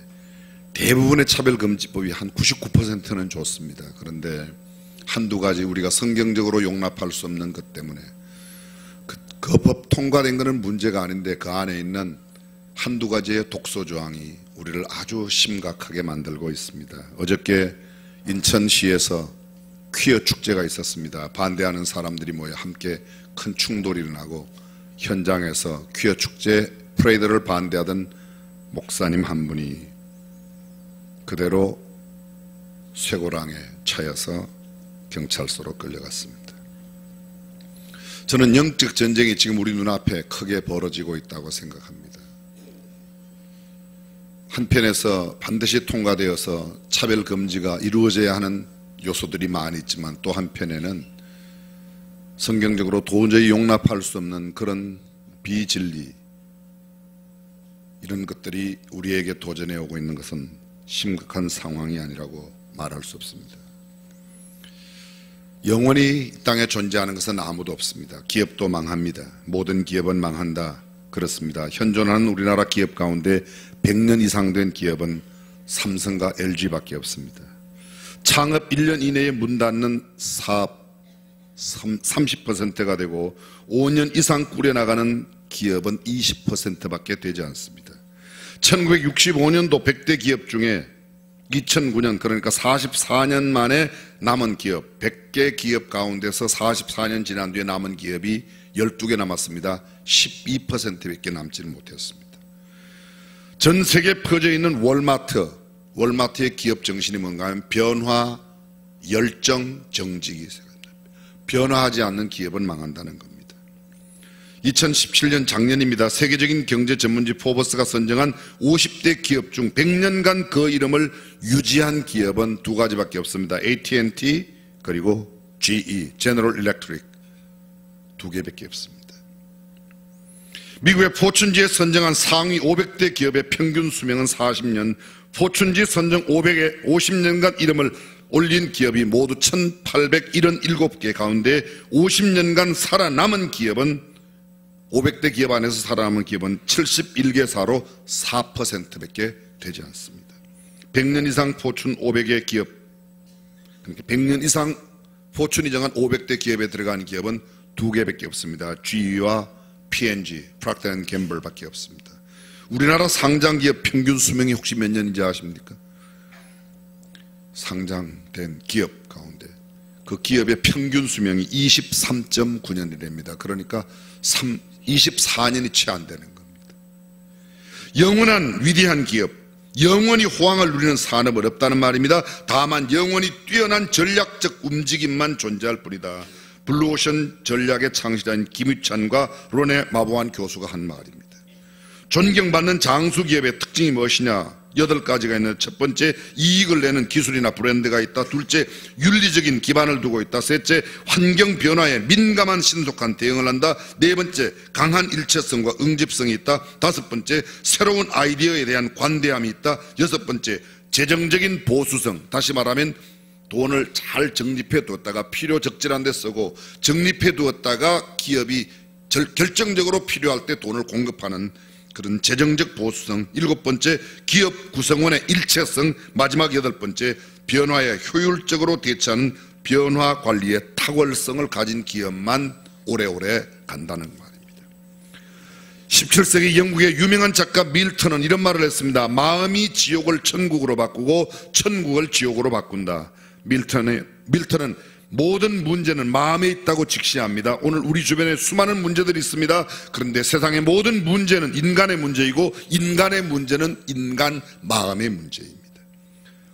대부분의 차별금지법이 한 99%는 좋습니다. 그런데 한두 가지 우리가 성경적으로 용납할 수 없는 것 때문에 그 법 통과된 것은 문제가 아닌데 그 안에 있는 한두 가지의 독소조항이 우리를 아주 심각하게 만들고 있습니다. 어저께 인천시에서 퀴어 축제가 있었습니다. 반대하는 사람들이 모여 함께 큰 충돌이 일어나고 현장에서 퀴어 축제 프레이드를 반대하던 목사님 한 분이 그대로 쇠고랑에 차여서 경찰서로 끌려갔습니다. 저는 영적 전쟁이 지금 우리 눈앞에 크게 벌어지고 있다고 생각합니다. 한편에서 반드시 통과되어서 차별 금지가 이루어져야 하는 요소들이 많이 있지만 또 한편에는 성경적으로 도저히 용납할 수 없는 그런 비진리, 이런 것들이 우리에게 도전해 오고 있는 것은 심각한 상황이 아니라고 말할 수 없습니다. 영원히 이 땅에 존재하는 것은 아무도 없습니다. 기업도 망합니다. 모든 기업은 망한다. 그렇습니다. 현존하는 우리나라 기업 가운데 100년 이상 된 기업은 삼성과 LG밖에 없습니다. 창업 1년 이내에 문 닫는 사업 30%가 되고 5년 이상 꾸려나가는 기업은 20%밖에 되지 않습니다. 1965년도 100대 기업 중에 2009년, 그러니까 44년 만에 남은 기업, 100개 기업 가운데서 44년 지난 뒤에 남은 기업이 12개 남았습니다. 12%밖에 남지는 못했습니다. 전 세계에 퍼져 있는 월마트의 기업 정신이 뭔가 하면 변화, 열정, 정직이 변화하지 않는 기업은 망한다는 겁니다. 2017년 작년입니다. 세계적인 경제 전문지 포버스가 선정한 50대 기업 중 100년간 그 이름을 유지한 기업은 두 가지밖에 없습니다. AT&T 그리고 GE, 제너럴 일렉트릭, 두 개밖에 없습니다. 미국의 포춘지에 선정한 상위 500대 기업의 평균 수명은 40년, 포춘지 선정 500에 50년간 이름을 올린 기업이 모두 1877개 가운데 50년간 살아남은 기업은 500대 기업 안에서 살아남은 기업은 71개사로 4%밖에 되지 않습니다. 100년 이상 포춘 500의 기업, 그러니까 100년 이상 포춘이 정한 500대 기업에 들어가는 기업은 두 개밖에 없습니다. GE와 P&G, 프락터 & 갬블밖에 없습니다. 우리나라 상장 기업 평균 수명이 혹시 몇 년인지 아십니까? 상장된 기업 가운데 그 기업의 평균 수명이 23.9년이랍니다. 그러니까 24년이 채 안 되는 겁니다. 영원한 위대한 기업, 영원히 호황을 누리는 산업은 없다는 말입니다. 다만 영원히 뛰어난 전략적 움직임만 존재할 뿐이다. 블루오션 전략의 창시자인 김유찬과 론의 마보한 교수가 한 말입니다. 존경받는 장수기업의 특징이 무엇이냐? 8가지가 있는 첫 번째, 이익을 내는 기술이나 브랜드가 있다. 둘째, 윤리적인 기반을 두고 있다. 셋째, 환경 변화에 민감한 신속한 대응을 한다. 네 번째, 강한 일체성과 응집성이 있다. 다섯 번째, 새로운 아이디어에 대한 관대함이 있다. 여섯 번째, 재정적인 보수성, 다시 말하면 돈을 잘 적립해 두었다가 필요 적절한 데 쓰고 적립해 두었다가 기업이 결정적으로 필요할 때 돈을 공급하는 그런 재정적 보수성. 일곱 번째, 기업 구성원의 일체성. 마지막 여덟 번째, 변화에 효율적으로 대처하는 변화 관리의 탁월성을 가진 기업만 오래오래 간다는 말입니다. 17세기 영국의 유명한 작가 밀턴은 이런 말을 했습니다. 마음이 지옥을 천국으로 바꾸고 천국을 지옥으로 바꾼다. 밀턴은 모든 문제는 마음에 있다고 직시합니다. 오늘 우리 주변에 수많은 문제들이 있습니다. 그런데 세상의 모든 문제는 인간의 문제이고 인간의 문제는 인간 마음의 문제입니다.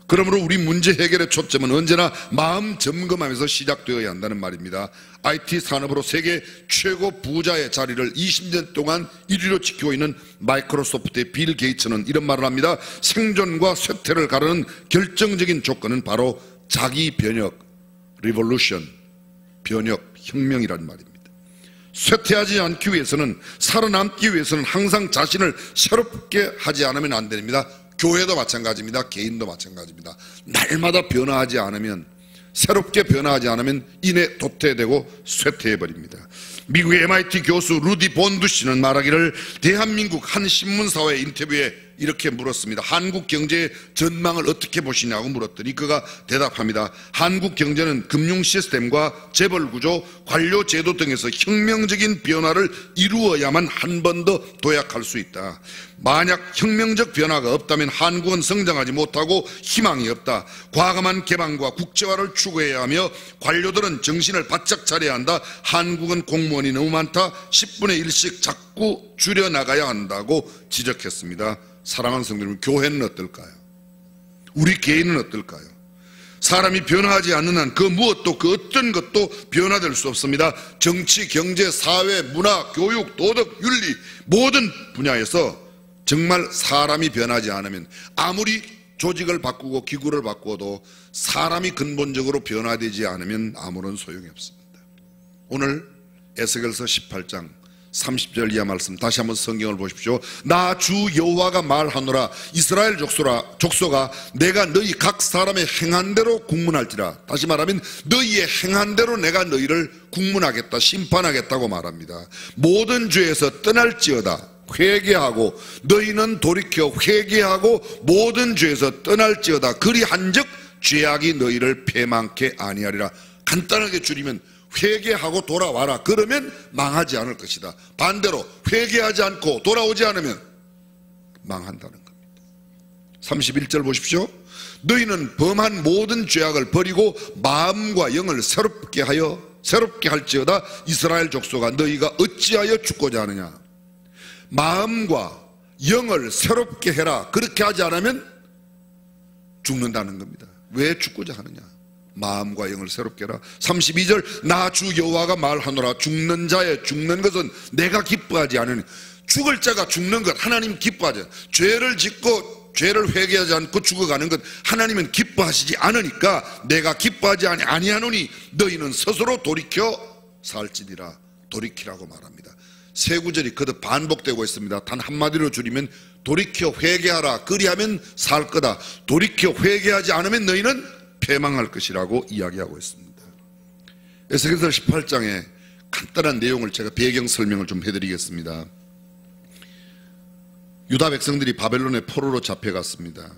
그러므로 우리 문제 해결의 초점은 언제나 마음 점검하면서 시작되어야 한다는 말입니다. IT 산업으로 세계 최고 부자의 자리를 20년 동안 1위로 지키고 있는 마이크로소프트의 빌 게이츠는 이런 말을 합니다. 생존과 쇠퇴를 가르는 결정적인 조건은 바로 자기 변혁, 리볼루션, 변혁, 혁명이란 말입니다. 쇠퇴하지 않기 위해서는, 살아남기 위해서는 항상 자신을 새롭게 하지 않으면 안 됩니다. 교회도 마찬가지입니다. 개인도 마찬가지입니다. 날마다 변화하지 않으면, 새롭게 변화하지 않으면 이내 도태되고 쇠퇴해버립니다. 미국의 MIT 교수 루디 본드 씨는 말하기를 대한민국 한 신문사와의 인터뷰에 이렇게 물었습니다. 한국 경제의 전망을 어떻게 보시냐고 물었더니 그가 대답합니다. 한국 경제는 금융 시스템과 재벌 구조, 관료 제도 등에서 혁명적인 변화를 이루어야만 한 번 더 도약할 수 있다. 만약 혁명적 변화가 없다면 한국은 성장하지 못하고 희망이 없다. 과감한 개방과 국제화를 추구해야 하며 관료들은 정신을 바짝 차려야 한다. 한국은 공무원이 너무 많다. 10분의 1씩 자꾸 줄여나가야 한다고 지적했습니다. 사랑하는 성도 여러분, 교회는 어떨까요? 우리 개인은 어떨까요? 사람이 변화하지 않는 한 그 무엇도, 그 어떤 것도 변화될 수 없습니다. 정치, 경제, 사회, 문화, 교육, 도덕, 윤리 모든 분야에서 정말 사람이 변하지 않으면 아무리 조직을 바꾸고 기구를 바꾸어도 사람이 근본적으로 변화되지 않으면 아무런 소용이 없습니다. 오늘 에스겔서 18장 30절 이하 말씀 다시 한번 성경을 보십시오. 나 주 여호와가 말하노라. 이스라엘 족속아 내가 너희 각 사람의 행한 대로 국문할지라. 다시 말하면 너희의 행한 대로 내가 너희를 국문하겠다, 심판하겠다고 말합니다. 모든 죄에서 떠날지어다. 회개하고 너희는 돌이켜 회개하고 모든 죄에서 떠날지어다. 그리한즉 죄악이 너희를 패망케 아니하리라. 간단하게 줄이면 회개하고 돌아와라. 그러면 망하지 않을 것이다. 반대로 회개하지 않고 돌아오지 않으면 망한다는 겁니다. 31절 보십시오. 너희는 범한 모든 죄악을 버리고 마음과 영을 새롭게 할지어다. 이스라엘 족속아 너희가 어찌하여 죽고자 하느냐. 마음과 영을 새롭게 해라. 그렇게 하지 않으면 죽는다는 겁니다. 왜 죽고자 하느냐. 마음과 영을 새롭게 해라. 32절 나 주 여호와가 말하노라. 죽는 자의 죽는 것은 내가 기뻐하지 않으니. 죽을 자가 죽는 것 하나님 기뻐하지 않아요. 죄를 짓고 죄를 회개하지 않고 죽어가는 것 하나님은 기뻐하시지 않으니까 내가 기뻐하지 아니하노니 너희는 스스로 돌이켜 살지니라. 돌이키라고 말합니다. 세 구절이 거듭 반복되고 있습니다. 단 한마디로 줄이면 돌이켜 회개하라. 그리하면 살 거다. 돌이켜 회개하지 않으면 너희는 패망할 것이라고 이야기하고 있습니다. 에스겔서 18장에 간단한 내용을 제가 배경 설명을 좀 해드리겠습니다. 유다 백성들이 바벨론의 포로로 잡혀갔습니다.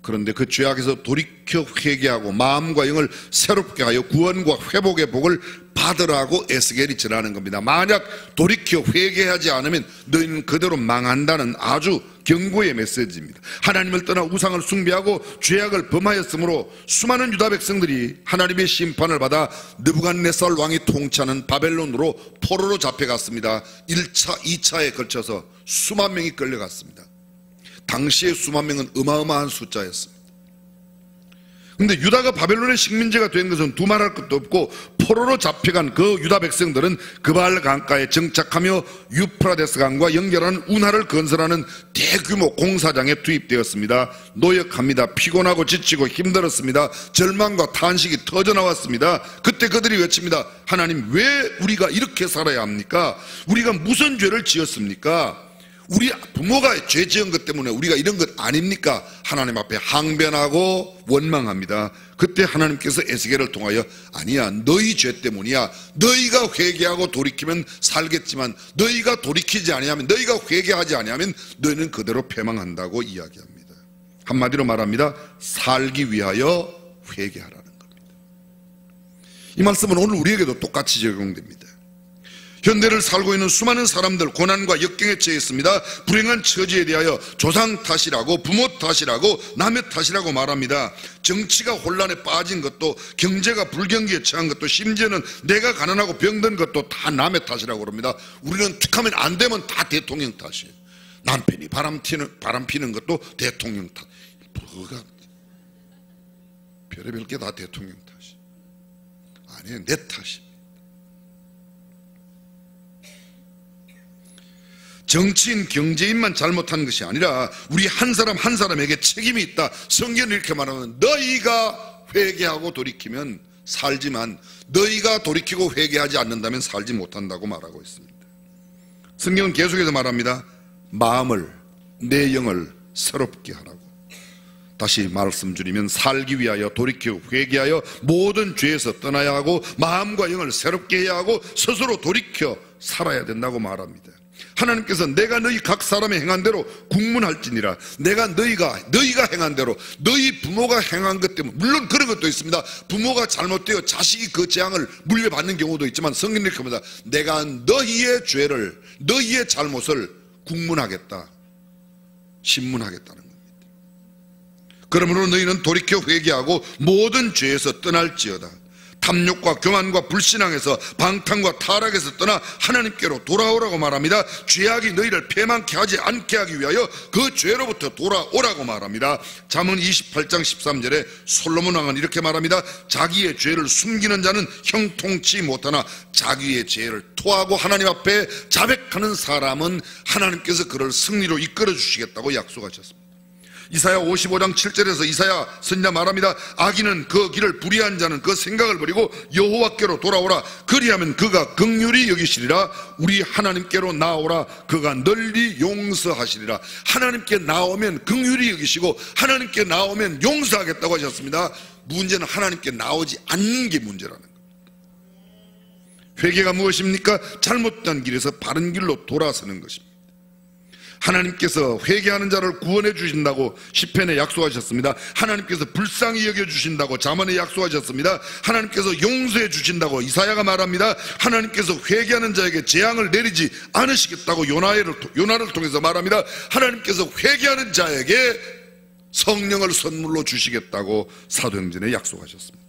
그런데 그 죄악에서 돌이켜 회개하고 마음과 영을 새롭게 하여 구원과 회복의 복을 받으라고 에스겔이 전하는 겁니다. 만약 돌이켜 회개하지 않으면 너희는 그대로 망한다는 아주 경고의 메시지입니다. 하나님을 떠나 우상을 숭배하고 죄악을 범하였으므로 수많은 유다 백성들이 하나님의 심판을 받아 느부갓네살 왕이 통치하는 바벨론으로 포로로 잡혀갔습니다. 1차, 2차에 걸쳐서 수만 명이 끌려갔습니다. 당시의 수만 명은 어마어마한 숫자였습니다. 그런데 유다가 바벨론의 식민지가 된 것은 두말할 것도 없고 포로로 잡혀간 그 유다 백성들은 그발 강가에 정착하며 유프라데스 강과 연결하는 운하를 건설하는 대규모 공사장에 투입되었습니다. 노역합니다. 피곤하고 지치고 힘들었습니다. 절망과 탄식이 터져나왔습니다. 그때 그들이 외칩니다. 하나님 왜 우리가 이렇게 살아야 합니까? 우리가 무슨 죄를 지었습니까? 우리 부모가 죄 지은 것 때문에 우리가 이런 것 아닙니까? 하나님 앞에 항변하고 원망합니다. 그때 하나님께서 에스겔을 통하여 아니야 너희 죄 때문이야. 너희가 회개하고 돌이키면 살겠지만 너희가 돌이키지 아니하면 너희가 회개하지 아니하면 너희는 그대로 패망한다고 이야기합니다. 한마디로 말합니다. 살기 위하여 회개하라는 겁니다. 이 말씀은 오늘 우리에게도 똑같이 적용됩니다. 현대를 살고 있는 수많은 사람들 고난과 역경에 처했습니다. 불행한 처지에 대하여 조상 탓이라고 부모 탓이라고 남의 탓이라고 말합니다. 정치가 혼란에 빠진 것도 경제가 불경기에 처한 것도 심지어는 내가 가난하고 병든 것도 다 남의 탓이라고 그럽니다. 우리는 툭하면 안 되면 다 대통령 탓이에요. 남편이 바람 피는 것도 대통령 탓. 뭐가 별의별 게 다 대통령 탓이 아니에요. 내 탓이. 정치인, 경제인만 잘못한 것이 아니라 우리 한 사람 한 사람에게 책임이 있다. 성경은 이렇게 말하면 너희가 회개하고 돌이키면 살지만 너희가 돌이키고 회개하지 않는다면 살지 못한다고 말하고 있습니다. 성경은 계속해서 말합니다. 마음을, 내 영을 새롭게 하라고. 다시 말씀드리면 살기 위하여 돌이켜 회개하여 모든 죄에서 떠나야 하고 마음과 영을 새롭게 해야 하고 스스로 돌이켜 살아야 된다고 말합니다. 하나님께서 내가 너희 각 사람의 행한 대로 국문할지니라. 내가 너희가 행한 대로 너희 부모가 행한 것 때문에 물론 그런 것도 있습니다. 부모가 잘못되어 자식이 그 재앙을 물려받는 경우도 있지만 성경은 이렇게 합니다. 내가 너희의 죄를 너희의 잘못을 국문하겠다. 신문하겠다는 겁니다. 그러므로 너희는 돌이켜 회개하고 모든 죄에서 떠날지어다. 탐욕과 교만과 불신앙에서 방탕과 타락에서 떠나 하나님께로 돌아오라고 말합니다. 죄악이 너희를 패망케 하지 않게 하기 위하여 그 죄로부터 돌아오라고 말합니다. 잠언 28장 13절에 솔로몬 왕은 이렇게 말합니다. 자기의 죄를 숨기는 자는 형통치 못하나 자기의 죄를 토하고 하나님 앞에 자백하는 사람은 하나님께서 그를 승리로 이끌어 주시겠다고 약속하셨습니다. 이사야 55장 7절에서 이사야 선지자 말합니다. 악인은 그 길을 불의한 자는 그 생각을 버리고 여호와께로 돌아오라. 그리하면 그가 긍휼히 여기시리라. 우리 하나님께로 나오라. 그가 널리 용서하시리라. 하나님께 나오면 긍휼히 여기시고 하나님께 나오면 용서하겠다고 하셨습니다. 문제는 하나님께 나오지 않는 게 문제라는 거예요. 회개가 무엇입니까? 잘못된 길에서 바른 길로 돌아서는 것입니다. 하나님께서 회개하는 자를 구원해 주신다고 시편에 약속하셨습니다. 하나님께서 불쌍히 여겨 주신다고 잠언에 약속하셨습니다. 하나님께서 용서해 주신다고 이사야가 말합니다. 하나님께서 회개하는 자에게 재앙을 내리지 않으시겠다고 요나를 통해서 말합니다. 하나님께서 회개하는 자에게 성령을 선물로 주시겠다고 사도행전에 약속하셨습니다.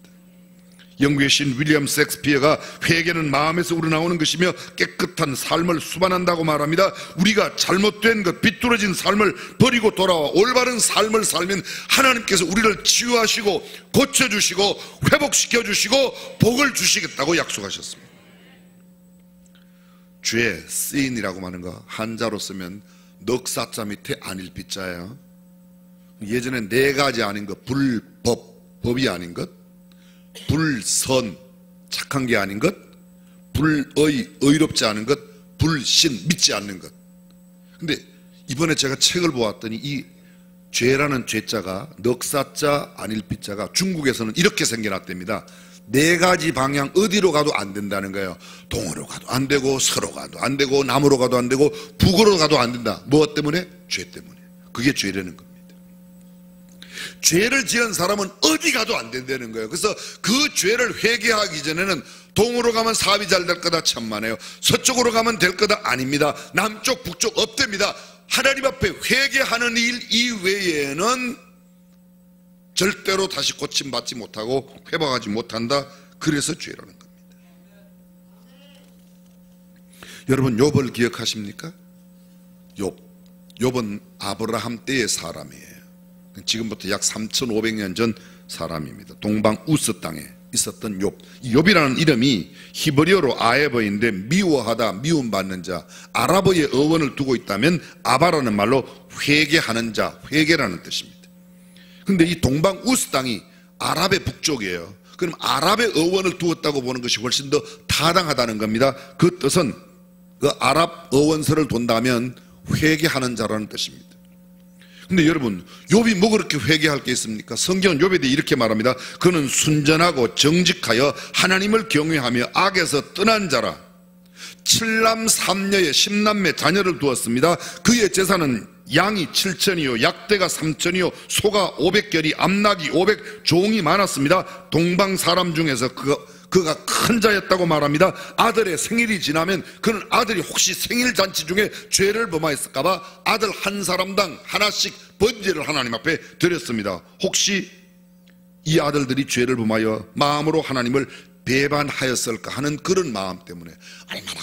영국의 신 윌리엄 셰익스피어가 회개는 마음에서 우러나오는 것이며 깨끗한 삶을 수반한다고 말합니다. 우리가 잘못된 것, 비뚤어진 삶을 버리고 돌아와 올바른 삶을 살면 하나님께서 우리를 치유하시고 고쳐주시고 회복시켜주시고 복을 주시겠다고 약속하셨습니다. 죄, sin이라고 하는 거 한자로 쓰면 넉사자 밑에 안일비자예요. 예전에 네 가지 아닌 것, 불법, 법이 아닌 것, 불선, 착한 게 아닌 것, 불의, 의롭지 않은 것, 불신, 믿지 않는 것. 근데 이번에 제가 책을 보았더니 이 죄라는 죄자가 넉사자 안일비자가 중국에서는 이렇게 생겨났답니다. 네 가지 방향 어디로 가도 안 된다는 거예요. 동으로 가도 안 되고 서로 가도 안 되고 남으로 가도 안 되고 북으로 가도 안 된다. 무엇 때문에? 죄 때문에. 그게 죄라는 겁니다. 죄를 지은 사람은 어디 가도 안 된다는 거예요. 그래서 그 죄를 회개하기 전에는 동으로 가면 사업이 잘 될 거다 천만에요. 서쪽으로 가면 될 거다 아닙니다. 남쪽 북쪽 없답니다. 하나님 앞에 회개하는 일 이외에는 절대로 다시 고침받지 못하고 회복하지 못한다. 그래서 죄라는 겁니다. 여러분 욥을 기억하십니까? 욥은 아브라함 때의 사람이에요. 지금부터 약 3,500년 전 사람입니다. 동방 우스 땅에 있었던 욥. 이 욥이라는 이름이 히브리어로 아에버인데 미워하다, 미움받는 자. 아랍어의 어원을 두고 있다면 아바라는 말로 회개하는 자, 회개라는 뜻입니다. 근데 이 동방 우스 땅이 아랍의 북쪽이에요. 그럼 아랍의 어원을 두었다고 보는 것이 훨씬 더 타당하다는 겁니다. 그 뜻은 그 아랍 어원서를 돈다면 회개하는 자라는 뜻입니다. 근데 여러분 욥이 뭐 그렇게 회개할 게 있습니까? 성경은 욥에 대해 이렇게 말합니다. 그는 순전하고 정직하여 하나님을 경외하며 악에서 떠난 자라. 7남 3녀의 10남매 자녀를 두었습니다. 그의 재산은 양이 7천이요 약대가 3천이요 소가 500결이 암낙이 500 종이 많았습니다. 동방 사람 중에서 그가 큰 자였다고 말합니다. 아들의 생일이 지나면 그는 아들이 혹시 생일잔치 중에 죄를 범하였을까봐 아들 한 사람당 하나씩 번제를 하나님 앞에 드렸습니다. 혹시 이 아들들이 죄를 범하여 마음으로 하나님을 배반하였을까 하는 그런 마음 때문에 얼마나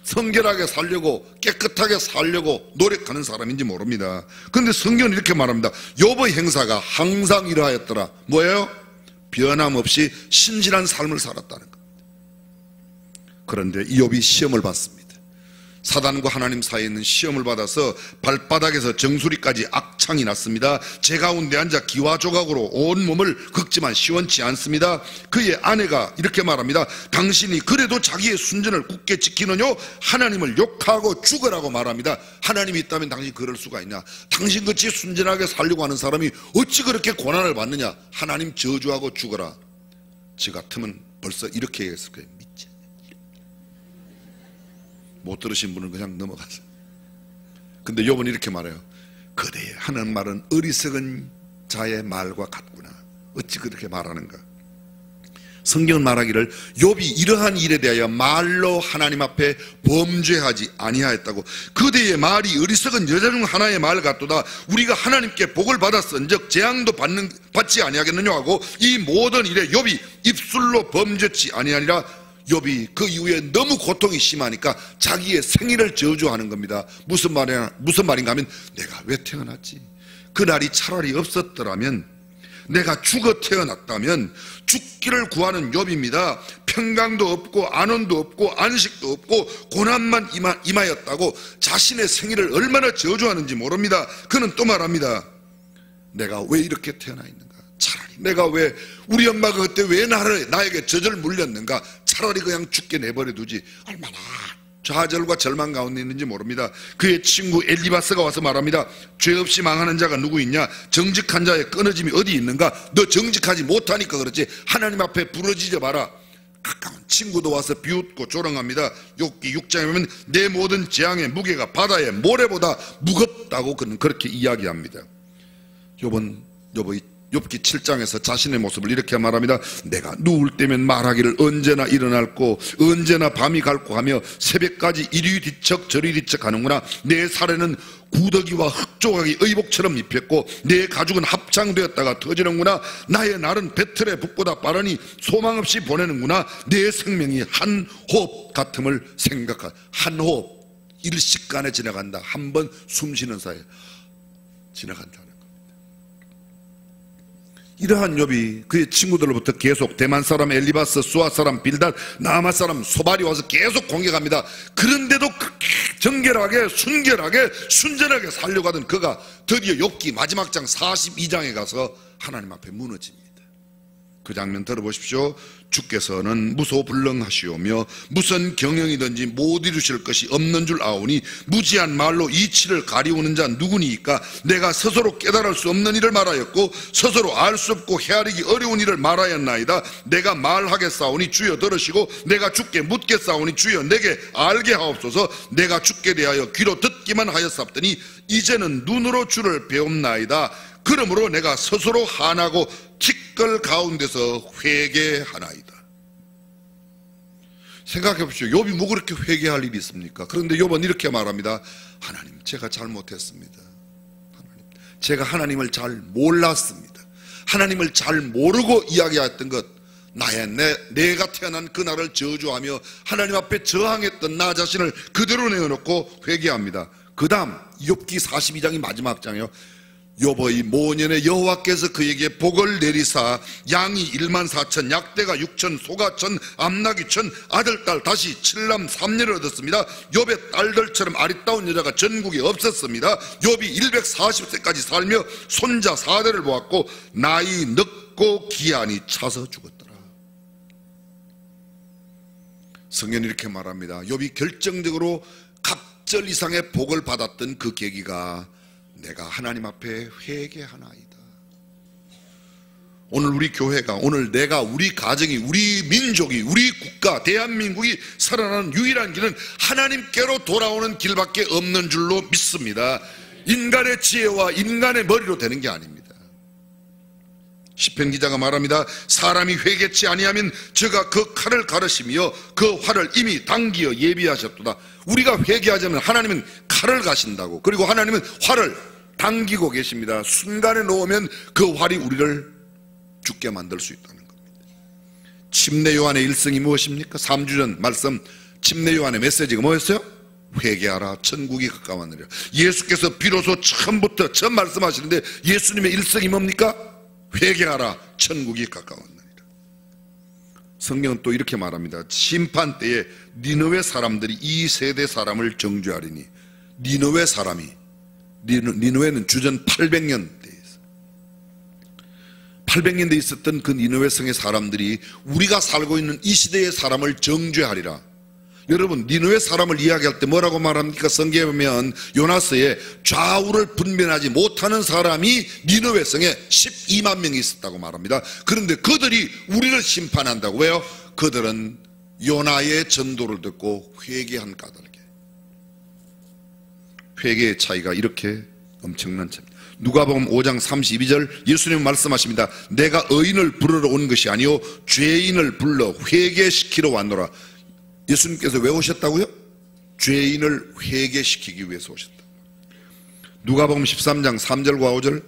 성결하게 살려고 깨끗하게 살려고 노력하는 사람인지 모릅니다. 그런데 성경은 이렇게 말합니다. 욥의 행사가 항상 이러하였더라. 뭐예요? 변함없이 신실한 삶을 살았다는 겁니다. 그런데 욥이 시험을 받습니다. 사단과 하나님 사이에 있는 시험을 받아서 발바닥에서 정수리까지 악창이 났습니다. 제 가운데 앉아 기와 조각으로 온 몸을 긁지만 시원치 않습니다. 그의 아내가 이렇게 말합니다. 당신이 그래도 자기의 순전을 굳게 지키느냐? 하나님을 욕하고 죽으라고 말합니다. 하나님이 있다면 당신이 그럴 수가 있냐? 당신같이 순전하게 살려고 하는 사람이 어찌 그렇게 고난을 받느냐? 하나님 저주하고 죽어라. 저 같으면 벌써 이렇게 얘기했을 거예요. 못 들으신 분은 그냥 넘어가세요. 근데 욥은 이렇게 말해요. 그래 하는 말은 어리석은 자의 말과 같구나. 어찌 그렇게 말하는가. 성경은 말하기를 욥이 이러한 일에 대하여 말로 하나님 앞에 범죄하지 아니하였다고. 그대의 말이 어리석은 여자 중 하나의 말 같도다. 우리가 하나님께 복을 받았은즉 재앙도 받지 아니하겠느냐 하고 이 모든 일에 욥이 입술로 범죄치 아니하니라. 욥이 그 이후에 너무 고통이 심하니까 자기의 생일을 저주하는 겁니다. 무슨 말인가 하면 내가 왜 태어났지? 그날이 차라리 없었더라면, 내가 죽어 태어났다면, 죽기를 구하는 욥입니다. 평강도 없고 안원도 없고 안식도 없고 고난만 임하였다고 자신의 생일을 얼마나 저주하는지 모릅니다. 그는 또 말합니다. 내가 왜 이렇게 태어나 있는가? 차라리 내가 왜, 우리 엄마가 그때 왜 나에게 저절 물렸는가? 차라리 그냥 죽게 내버려 두지. 얼마나 좌절과 절망 가운데 있는지 모릅니다. 그의 친구 엘리바스가 와서 말합니다. 죄 없이 망하는 자가 누구 있냐? 정직한 자의 끊어짐이 어디 있는가? 너 정직하지 못하니까 그렇지. 하나님 앞에 부러지지 마라. 가까운 친구도 와서 비웃고 조롱합니다. 욥기 6장에 보면 내 모든 재앙의 무게가 바다의 모래보다 무겁다고 그는 그렇게 이야기합니다. 욥기 7장에서 자신의 모습을 이렇게 말합니다. 내가 누울 때면 말하기를 언제나 일어날고 언제나 밤이 갈고 하며 새벽까지 이리 뒤척 저리 뒤척 하는구나. 내 살에는 구더기와 흙조각이 의복처럼 입혔고 내 가죽은 합창되었다가 터지는구나. 나의 날은 배틀의 북보다 빠르니 소망 없이 보내는구나. 내 생명이 한 호흡 같음을 생각하. 한 호흡, 일시간에 지나간다. 한 번 숨 쉬는 사이에 지나간다. 이러한 욥이 그의 친구들로부터 계속 대만 사람 엘리바스, 수아 사람 빌닷, 나아마 사람 소발이 와서 계속 공격합니다. 그런데도 그렇게 정결하게 순결하게 순전하게 살려고 하던 그가 드디어 욥기 마지막 장 42장에 가서 하나님 앞에 무너집니다. 그 장면 들어보십시오. 주께서는 무소불능하시오며 무슨 경영이든지 못 이루실 것이 없는 줄 아오니 무지한 말로 이치를 가리우는 자 누구니까? 내가 스스로 깨달을 수 없는 일을 말하였고 스스로 알 수 없고 헤아리기 어려운 일을 말하였나이다. 내가 말하겠사오니 주여 들으시고 내가 주께 묻겠사오니 주여 내게 알게 하옵소서. 내가 주께 대하여 귀로 듣기만 하였사옵더니 이제는 눈으로 주를 배움나이다. 그러므로 내가 스스로 한하고 티끌 가운데서 회개하나이다. 생각해 보십시오. 욥이 뭐 그렇게 회개할 일이 있습니까? 그런데 욥은 이렇게 말합니다. 하나님, 제가 잘못했습니다. 하나님, 제가 하나님을 잘 몰랐습니다. 하나님을 잘 모르고 이야기했던 것, 내가 태어난 그날을 저주하며 하나님 앞에 저항했던 나 자신을 그대로 내어놓고 회개합니다. 그 다음 욥기 42장이 마지막 장이에요. 욥의 모년에 여호와께서 그에게 복을 내리사 양이 14,000, 약대가 6,000, 소가 1,000, 암낙이 1,000, 아들, 딸 다시 7남 3녀를 얻었습니다. 욥의 딸들처럼 아리따운 여자가 전국에 없었습니다. 욥이 140세까지 살며 손자 4대를 보았고 나이 늙고 기한이 차서 죽었더라. 성경이 이렇게 말합니다. 욥이 결정적으로 갑절 이상의 복을 받았던 그 계기가 내가 하나님 앞에 회개하나이다. 오늘 우리 교회가, 오늘 내가, 우리 가정이, 우리 민족이, 우리 국가, 대한민국이 살아나는 유일한 길은 하나님께로 돌아오는 길밖에 없는 줄로 믿습니다. 인간의 지혜와 인간의 머리로 되는 게 아닙니다. 시편 기자가 말합니다. 사람이 회개치 아니하면 저가 그 칼을 가르시며 그 활을 이미 당기어 예비하셨도다. 우리가 회개하자면 하나님은 칼을 가신다고, 그리고 하나님은 활을 당기고 계십니다. 순간에 놓으면 그 활이 우리를 죽게 만들 수 있다는 겁니다. 침례 요한의 일성이 무엇입니까? 3주 전 말씀 침례 요한의 메시지가 뭐였어요? 회개하라, 천국이 가까웠느니라. 예수께서 비로소 처음부터 처음 말씀하시는데 예수님의 일성이 뭡니까? 회개하라, 천국이 가까웠느니라. 성경은 또 이렇게 말합니다. 심판 때에 니느웨 사람들이 이 세대 사람을 정죄하리니. 니느웨 사람이, 니느웨는 주전 800년대에 800년대에 있었던 그 니느웨 성의 사람들이 우리가 살고 있는 이 시대의 사람을 정죄하리라. 여러분, 니느웨 사람을 이야기할 때 뭐라고 말합니까? 성경에 보면 요나서에 좌우를 분별하지 못하는 사람이 니느웨 성에 12만 명이 있었다고 말합니다. 그런데 그들이 우리를 심판한다고. 왜요? 그들은 요나의 전도를 듣고 회개한 까닭에. 회개의 차이가 이렇게 엄청난 차이입니다. 누가복음 5장 32절 예수님은 말씀하십니다. 내가 의인을 부르러 온 것이 아니요 죄인을 불러 회개시키러 왔노라. 예수님께서 왜 오셨다고요? 죄인을 회개시키기 위해서 오셨다. 누가복음 13장 3절과 5절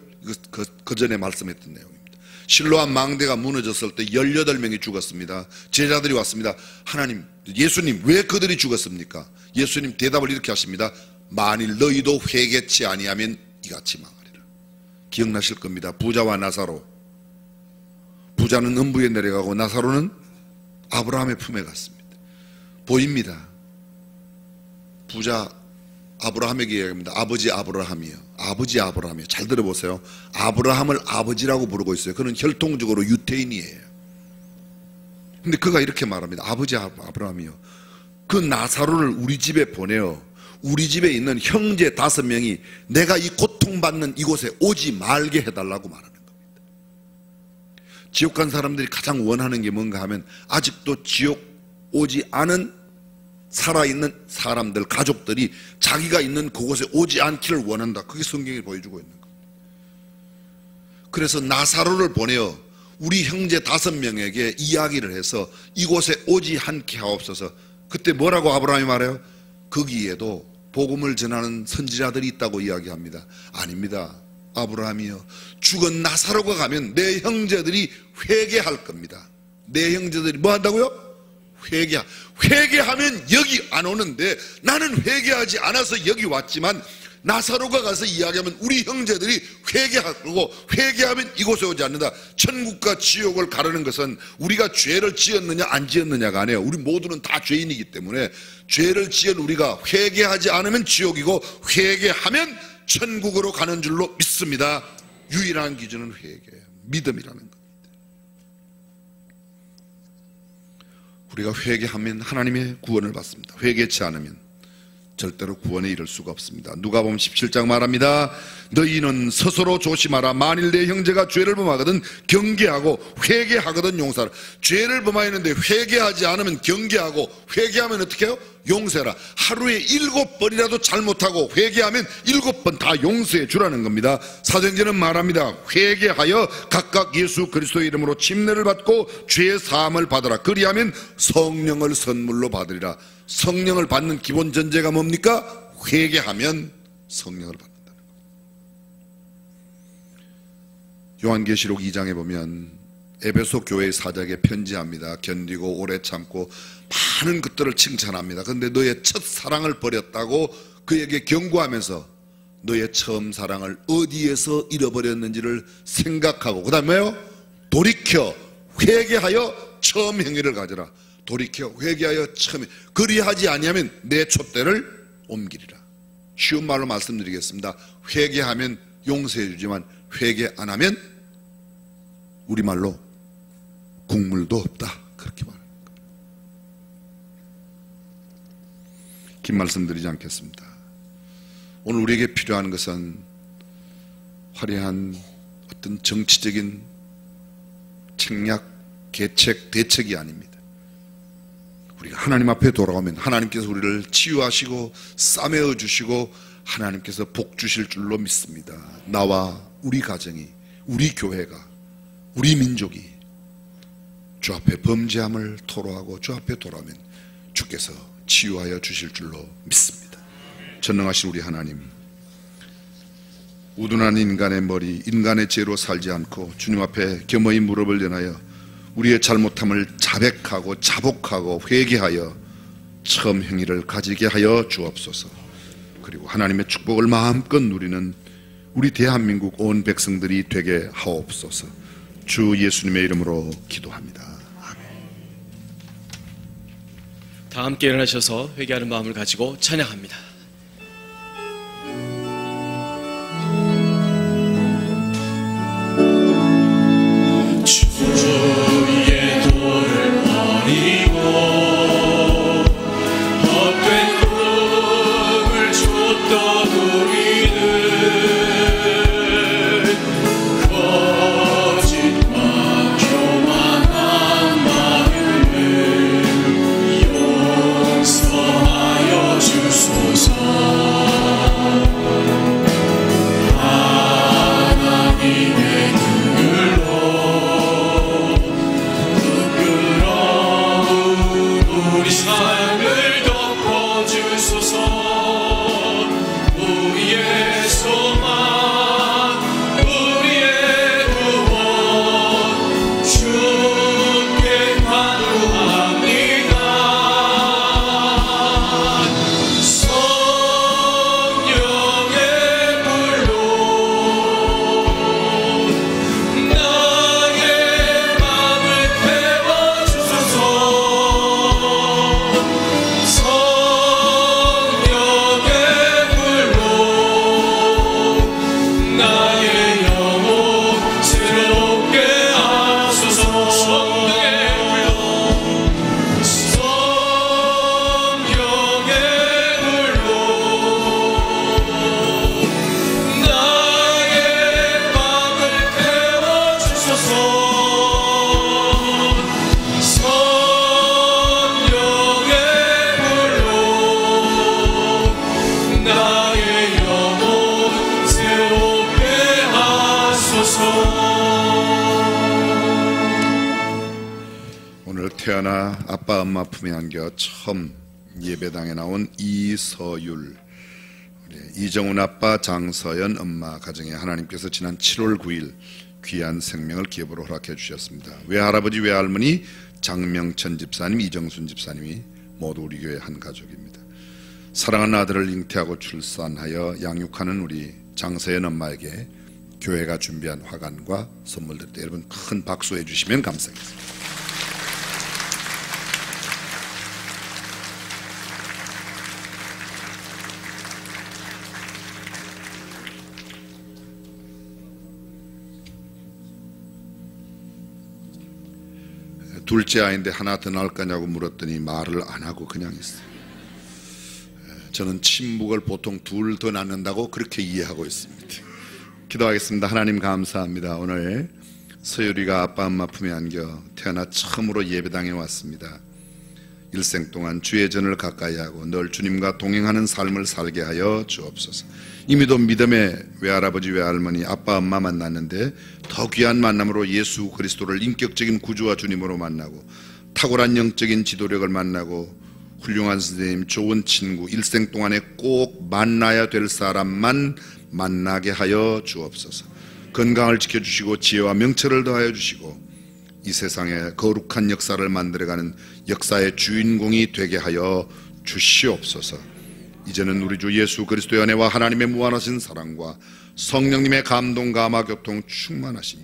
그 전에 말씀했던 내용입니다. 실로암 망대가 무너졌을 때 18명이 죽었습니다. 제자들이 왔습니다. 하나님, 예수님 왜 그들이 죽었습니까? 예수님 대답을 이렇게 하십니다. 만일 너희도 회개치 아니하면 이같이 망하리라. 기억나실 겁니다. 부자와 나사로. 부자는 음부에 내려가고 나사로는 아브라함의 품에 갔습니다. 보입니다. 부자 아브라함에게 이야기합니다. 아버지 아브라함이요. 아버지 아브라함이요. 잘 들어보세요. 아브라함을 아버지라고 부르고 있어요. 그는 혈통적으로 유태인이에요. 근데 그가 이렇게 말합니다. 아버지 아브라함이요. 그 나사로를 우리 집에 보내어 우리 집에 있는 형제 5명이 내가 이 고통받는 이곳에 오지 말게 해달라고 말하는 겁니다. 지옥 간 사람들이 가장 원하는 게 뭔가 하면 아직도 지옥 오지 않은 살아있는 사람들, 가족들이 자기가 있는 그곳에 오지 않기를 원한다. 그게 성경이 보여주고 있는 겁니다. 그래서 나사로를 보내어 우리 형제 5명에게 이야기를 해서 이곳에 오지 않게 하옵소서. 그때 뭐라고 아브라함이 말해요? 거기에도 복음을 전하는 선지자들이 있다고 이야기합니다. 아닙니다. 아브라함이요. 죽은 나사로가 가면 내 형제들이 회개할 겁니다. 내 형제들이 뭐 한다고요? 회개하면 여기 안 오는데 나는 회개하지 않아서 여기 왔지만 나사로가 가서 이야기하면 우리 형제들이 회개하고 회개하면 이곳에 오지 않는다. 천국과 지옥을 가르는 것은 우리가 죄를 지었느냐 안 지었느냐가 아니에요. 우리 모두는 다 죄인이기 때문에 죄를 지은 우리가 회개하지 않으면 지옥이고 회개하면 천국으로 가는 줄로 믿습니다. 유일한 기준은 회개예요. 믿음이라는 겁니다. 우리가 회개하면 하나님의 구원을 받습니다. 회개치 않으면 절대로 구원에 이를 수가 없습니다. 누가복음 17장 말합니다. 너희는 스스로 조심하라. 만일 내 형제가 죄를 범하거든 경계하고 회개하거든 용서하라. 죄를 범하였는데 회개하지 않으면 경계하고 회개하면 어떻게 해요? 용서해라. 하루에 7번이라도 잘못하고 회개하면 7번 다 용서해 주라는 겁니다. 사도행전은 말합니다. 회개하여 각각 예수 그리스도의 이름으로 침례를 받고 죄의 사함을 받으라. 그리하면 성령을 선물로 받으리라. 성령을 받는 기본 전제가 뭡니까? 회개하면 성령을 받는다는 겁니다. 요한계시록 2장에 보면 에베소 교회의 사자에게 편지합니다. 견디고 오래 참고 많은 것들을 칭찬합니다. 그런데 너의 첫 사랑을 버렸다고 그에게 경고하면서 너의 처음 사랑을 어디에서 잃어버렸는지를 생각하고 그 다음에 뭐예요? 돌이켜 회개하여 처음 행위를 가져라. 돌이켜 회개하여 처음에 그리하지 아니하면 내 촛대를 옮기리라. 쉬운 말로 말씀드리겠습니다. 회개하면 용서해 주지만 회개 안 하면 우리말로 국물도 없다. 그렇게 말합니다. 긴 말씀 드리지 않겠습니다. 오늘 우리에게 필요한 것은 화려한 어떤 정치적인 책략, 계책, 대책이 아닙니다. 우리가 하나님 앞에 돌아오면 하나님께서 우리를 치유하시고 싸매어 주시고 하나님께서 복 주실 줄로 믿습니다. 나와 우리 가정이, 우리 교회가, 우리 민족이 주 앞에 범죄함을 토로하고 주 앞에 돌아오면 주께서 치유하여 주실 줄로 믿습니다. 전능하신 우리 하나님, 우둔한 인간의 머리, 인간의 죄로 살지 않고 주님 앞에 겸허히 무릎을 연하여 우리의 잘못함을 자백하고 자복하고 회개하여 처음 행위를 가지게 하여 주옵소서. 그리고 하나님의 축복을 마음껏 누리는 우리 대한민국 온 백성들이 되게 하옵소서. 주 예수님의 이름으로 기도합니다. 아멘. 다 함께 일어나셔서 회개하는 마음을 가지고 찬양합니다. 주의 도를 버리고 헛된 꿈을 쫓던 우리는 거짓말 교만한 마음을 용서하여 주소서. 태어나 아빠 엄마 품에 안겨 처음 예배당에 나온 이서율, 이정훈 아빠, 장서연 엄마 가정에 하나님께서 지난 7월 9일 귀한 생명을 기업으로 허락해 주셨습니다. 외할아버지 외할머니 장명천 집사님, 이정순 집사님이 모두 우리 교회 한 가족입니다. 사랑하는 아들을 잉태하고 출산하여 양육하는 우리 장서연 엄마에게 교회가 준비한 화관과 선물들, 여러분 큰 박수 해주시면 감사하겠습니다. 둘째 아이인데 하나 더 낳을 거냐고 물었더니 말을 안 하고 그냥 있어요. 저는 침묵을 보통 둘 더 낳는다고 그렇게 이해하고 있습니다. 기도하겠습니다. 하나님 감사합니다. 오늘 서율이가 아빠 엄마 품에 안겨 태어나 처음으로 예배당에 왔습니다. 일생 동안 주의 전을 가까이 하고 늘 주님과 동행하는 삶을 살게 하여 주옵소서. 이미도 믿음의 외할아버지 외할머니 아빠 엄마 만났는데 더 귀한 만남으로 예수 그리스도를 인격적인 구주와 주님으로 만나고 탁월한 영적인 지도력을 만나고 훌륭한 선생님, 좋은 친구, 일생 동안에 꼭 만나야 될 사람만 만나게 하여 주옵소서. 건강을 지켜주시고 지혜와 명철을 더하여 주시고 이 세상에 거룩한 역사를 만들어가는 역사의 주인공이 되게 하여 주시옵소서. 이제는 우리 주 예수 그리스도의 은혜와 하나님의 무한하신 사랑과 성령님의 감동, 감화, 교통, 충만하심이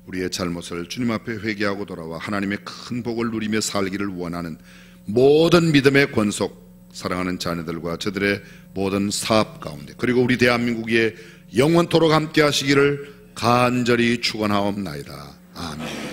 우리의 잘못을 주님 앞에 회개하고 돌아와 하나님의 큰 복을 누리며 살기를 원하는 모든 믿음의 권속 사랑하는 자녀들과 저들의 모든 사업 가운데, 그리고 우리 대한민국에 영원토록 함께 하시기를 간절히 축원하옵나이다. 아멘.